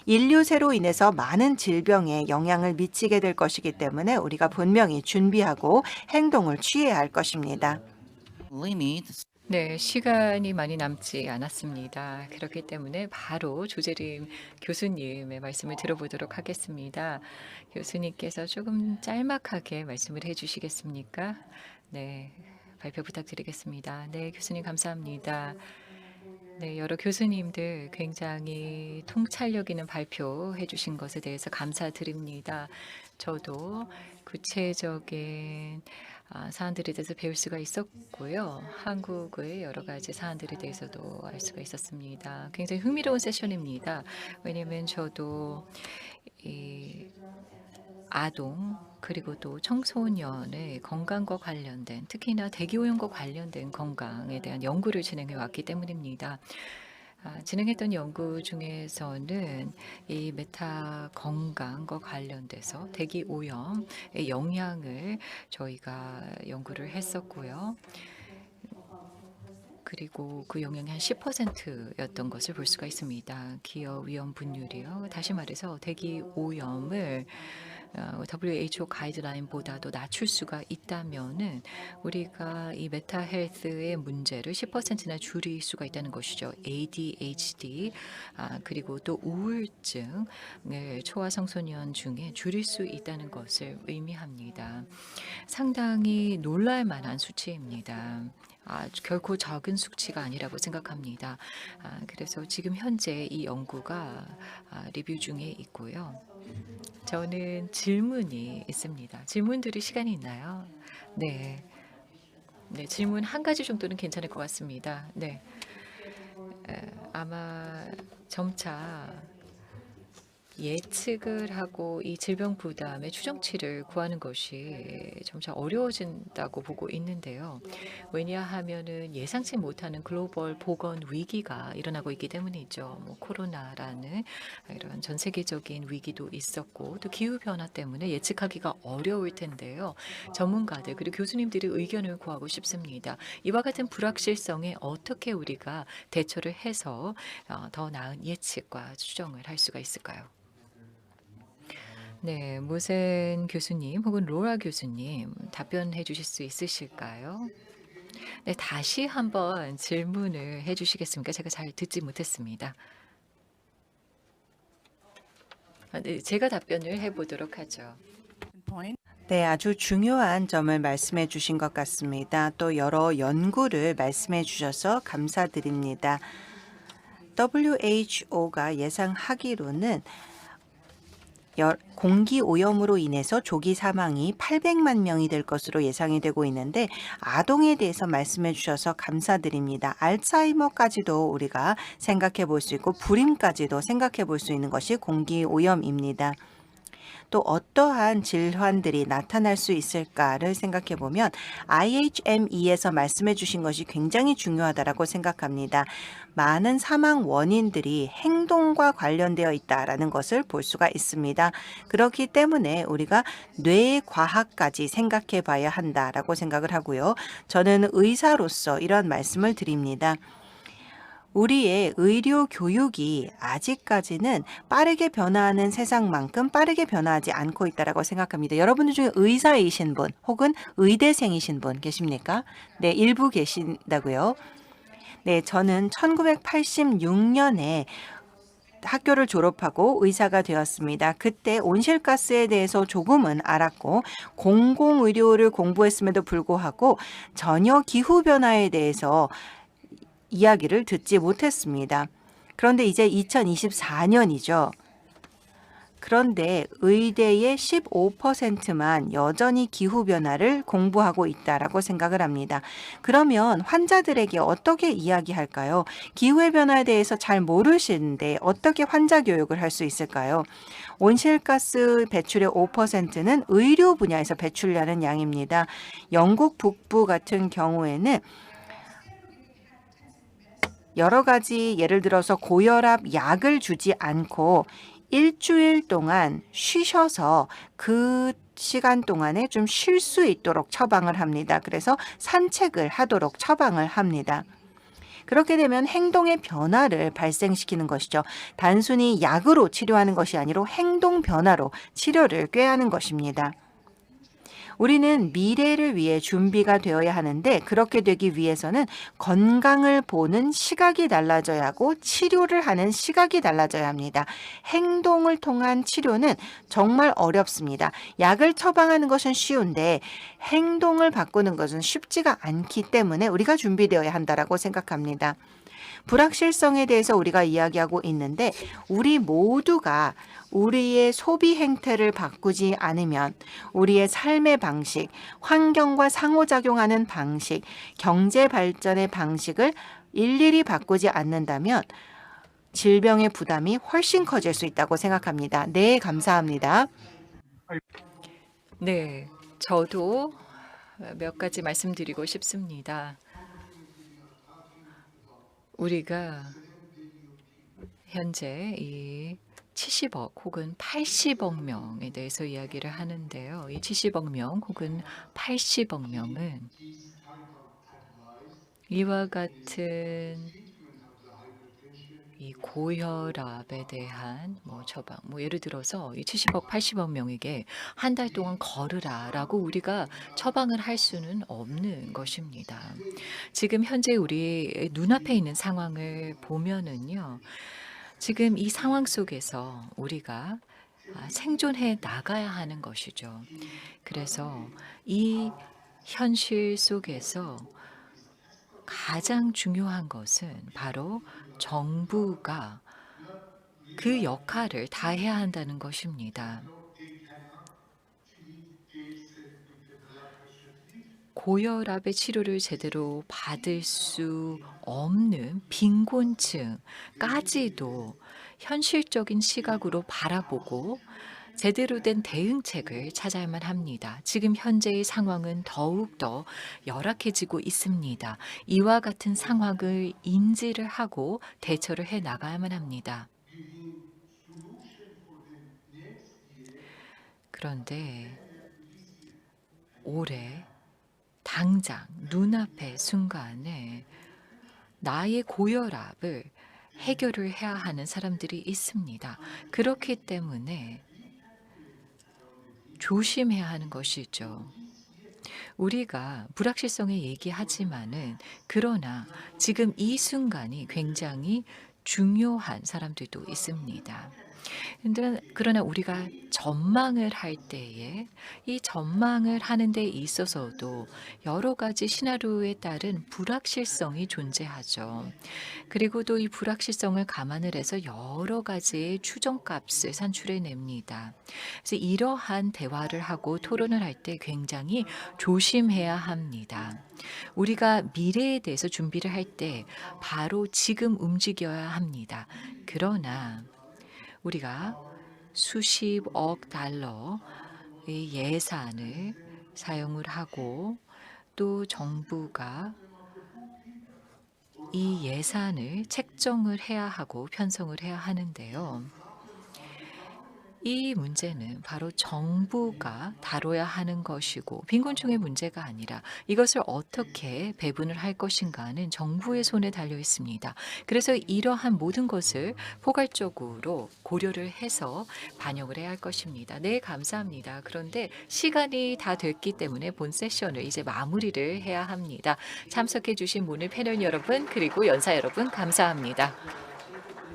S2: 인류세로 인해서 많은 질병에 영향을 미치게 될 것이기 때문에 우리가 분명히 준비하고 행동을 취해야 할 것입니다.
S4: limits
S3: 네, 시간이 많이 남지 않았습니다. 그렇기 때문에 바로 조재림 교수님의 말씀을 들어보도록 하겠습니다. 교수님께서 조금 짤막하게 말씀을 해주시겠습니까? 네, 발표 부탁드리겠습니다. 네, 교수님 감사합니다. 네, 여러 교수님들 굉장히 통찰력 있는 발표해 주신 것에 대해서 감사드립니다. 저도 구체적인 사안들에 대해서 배울 수가 있었고요. 한국의 여러 가지 사안들에 대해서도 알 수가 있었습니다. 굉장히 흥미로운 세션입니다. 왜냐하면 저도 이 아동 그리고 또 청소년의 건강과 관련된 특히나 대기오염과 관련된 건강에 대한 연구를 진행해 왔기 때문입니다. 진행했던 연구 중에서는 이 메타 건강과 관련돼서 대기 오염의 영향을 저희가 연구를 했었고요. 그리고 그 영향이 한 10%였던 것을 볼 수가 있습니다. 기업 위험 분율이요. 다시 말해서 대기 오염을 WHO 가이드라인보다도 낮출 수가 있다면은 우리가 이 메타 헬스의 문제를 10%나 줄일 수가 있다는 것이죠. ADHD 그리고 또 우울증을 초아청소년 중에 줄일 수 있다는 것을 의미합니다. 상당히 놀랄 만한 수치입니다. 결코 적은 수치가 아니라고 생각합니다. 그래서 지금 현재 이 연구가 리뷰 중에 있고요. 저는 질문이 있습니다. 질문 드릴 시간이 있나요? 네. 네, 질문 한 가지 정도는 괜찮을 것 같습니다. 네. 아마 점차 예측을 하고 이 질병 부담의 추정치를 구하는 것이 점차 어려워진다고 보고 있는데요. 왜냐하면은 예상치 못하는 글로벌 보건 위기가 일어나고 있기 때문이죠. 뭐 코로나라는 이런 전 세계적인 위기도 있었고 또 기후 변화 때문에 예측하기가 어려울 텐데요. 전문가들 그리고 교수님들의 의견을 구하고 싶습니다. 이와 같은 불확실성에 어떻게 우리가 대처를 해서 더 나은 예측과 추정을 할 수가 있을까요? 네, 모센 교수님 혹은 로라 교수님 답변해 주실 수 있으실까요? 네, 다시 한번 질문을 해 주시겠습니까? 제가 잘 듣지 못했습니다. 네, 제가 답변을 해 보도록 하죠.
S4: point
S2: 네, 아주 중요한 점을 말씀해 주신 것 같습니다. 또 여러 연구를 말씀해 주셔서 감사드립니다. WHO가 예상하기로는 공기 오염으로 인해서 조기 사망이 800만 명이 될 것으로 예상이 되고 있는데 아동에 대해서 말씀해 주셔서 감사드립니다. 알츠하이머까지도 우리가 생각해 볼 수 있고 불임까지도 생각해 볼 수 있는 것이 공기 오염입니다. 또 어떠한 질환들이 나타날 수 있을까를 생각해 보면 IHME에서 말씀해 주신 것이 굉장히 중요하다고 생각합니다. 많은 사망 원인들이 행동과 관련되어 있다라는 것을 볼 수가 있습니다. 그렇기 때문에 우리가 뇌과학까지 생각해 봐야 한다라고 생각을 하고요. 저는 의사로서 이런 말씀을 드립니다. 우리의 의료 교육이 아직까지는 빠르게 변화하는 세상만큼 빠르게 변화하지 않고 있다고 생각합니다. 여러분들 중에 의사이신 분 혹은 의대생이신 분 계십니까? 네, 일부 계신다고요. 네, 저는 1986년에 학교를 졸업하고 의사가 되었습니다. 그때 온실가스에 대해서 조금은 알았고 공공의료를 공부했음에도 불구하고 전혀 기후변화에 대해서 이야기를 듣지 못했습니다. 그런데 이제 2024년이죠. 그런데 의대의 15%만 여전히 기후변화를 공부하고 있다라고 생각을 합니다. 그러면 환자들에게 어떻게 이야기할까요? 기후의 변화에 대해서 잘 모르시는데 어떻게 환자 교육을 할 수 있을까요? 온실가스 배출의 5%는 의료 분야에서 배출량는 양입니다. 영국 북부 같은 경우에는 여러 가지 예를 들어서 고혈압 약을 주지 않고 일주일 동안 쉬셔서 그 시간 동안에 좀 쉴 수 있도록 처방을 합니다. 그래서 산책을 하도록 처방을 합니다. 그렇게 되면 행동의 변화를 발생시키는 것이죠. 단순히 약으로 치료하는 것이 아니라 행동 변화로 치료를 꾀하는 것입니다. 우리는 미래를 위해 준비가 되어야 하는데 그렇게 되기 위해서는 건강을 보는 시각이 달라져야 하고 치료를 하는 시각이 달라져야 합니다. 행동을 통한 치료는 정말 어렵습니다. 약을 처방하는 것은 쉬운데 행동을 바꾸는 것은 쉽지가 않기 때문에 우리가 준비되어야 한다고 생각합니다. 불확실성에 대해서 우리가 이야기하고 있는데 우리 모두가 우리의 소비 행태를 바꾸지 않으면 우리의 삶의 방식, 환경과 상호작용하는 방식, 경제 발전의 방식을 일일이 바꾸지 않는다면 질병의 부담이 훨씬 커질 수 있다고 생각합니다. 네, 감사합니다.
S3: 네, 저도 몇 가지 말씀드리고 싶습니다. 우리가 현재 이 70억 혹은 80억 명에 대해서 이야기를 하는데요. 이 70억 명 혹은 80억 명은 이와 같은 이 고혈압에 대한 처방, 예를 들어서 이 70억, 80억 명에게 한 달 동안 걸으라라고 우리가 처방을 할 수는 없는 것입니다. 지금 현재 우리 눈앞에 있는 상황을 보면은요. 지금 이 상황 속에서 우리가 생존해 나가야 하는 것이죠. 그래서 이 현실 속에서 가장 중요한 것은 바로 정부가 그 역할을 다해야 한다는 것입니다. 고혈압의 치료를 제대로 받을 수 없는 빈곤층까지도 현실적인 시각으로 바라보고 제대로 된 대응책을 찾아야만 합니다. 지금 현재의 상황은 더욱더 열악해지고 있습니다. 이와 같은 상황을 인지를 하고 대처를 해 나가야만 합니다. 그런데 올해 당장 눈앞의 순간에 나의 고혈압을 해결을 해야 하는 사람들이 있습니다. 그렇기 때문에 조심해야 하는 것이죠. 우리가 불확실성에 얘기하지만은 그러나 지금 이 순간이 굉장히 중요한 사람들도 있습니다. 그러나 우리가 전망을 할 때에 이 전망을 하는 데 있어서도 여러 가지 시나리오에 따른 불확실성이 존재하죠. 그리고 또 이 불확실성을 감안을 해서 여러 가지의 추정값을 산출해냅니다. 그래서 이러한 대화를 하고 토론을 할 때 굉장히 조심해야 합니다. 우리가 미래에 대해서 준비를 할 때 바로 지금 움직여야 합니다. 그러나 우리가 수십억 달러의 예산을 사용을 하고 또 정부가 이 예산을 책정을 해야 하고 편성을 해야 하는데요. 이 문제는 바로 정부가 다뤄야 하는 것이고 빈곤층의 문제가 아니라 이것을 어떻게 배분을 할 것인가는 정부의 손에 달려 있습니다. 그래서 이러한 모든 것을 포괄적으로 고려를 해서 반영을 해야 할 것입니다. 네, 감사합니다. 그런데 시간이 다 됐기 때문에 본 세션을 이제 마무리를 해야 합니다. 참석해 주신 모든 패널 여러분 그리고 연사 여러분 감사합니다.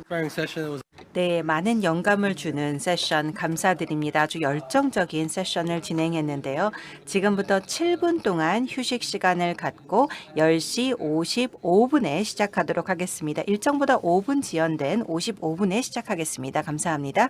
S1: Inspiring session. It was
S2: 네, 많은 영감을 주는 세션 감사드립니다. 아주 열정적인 세션을 진행했는데요. 지금부터 7분 동안 휴식 시간을 갖고 10시 55분에 시작하도록 하겠습니다. 일정보다 5분 지연된 55분에 시작하겠습니다. 감사합니다.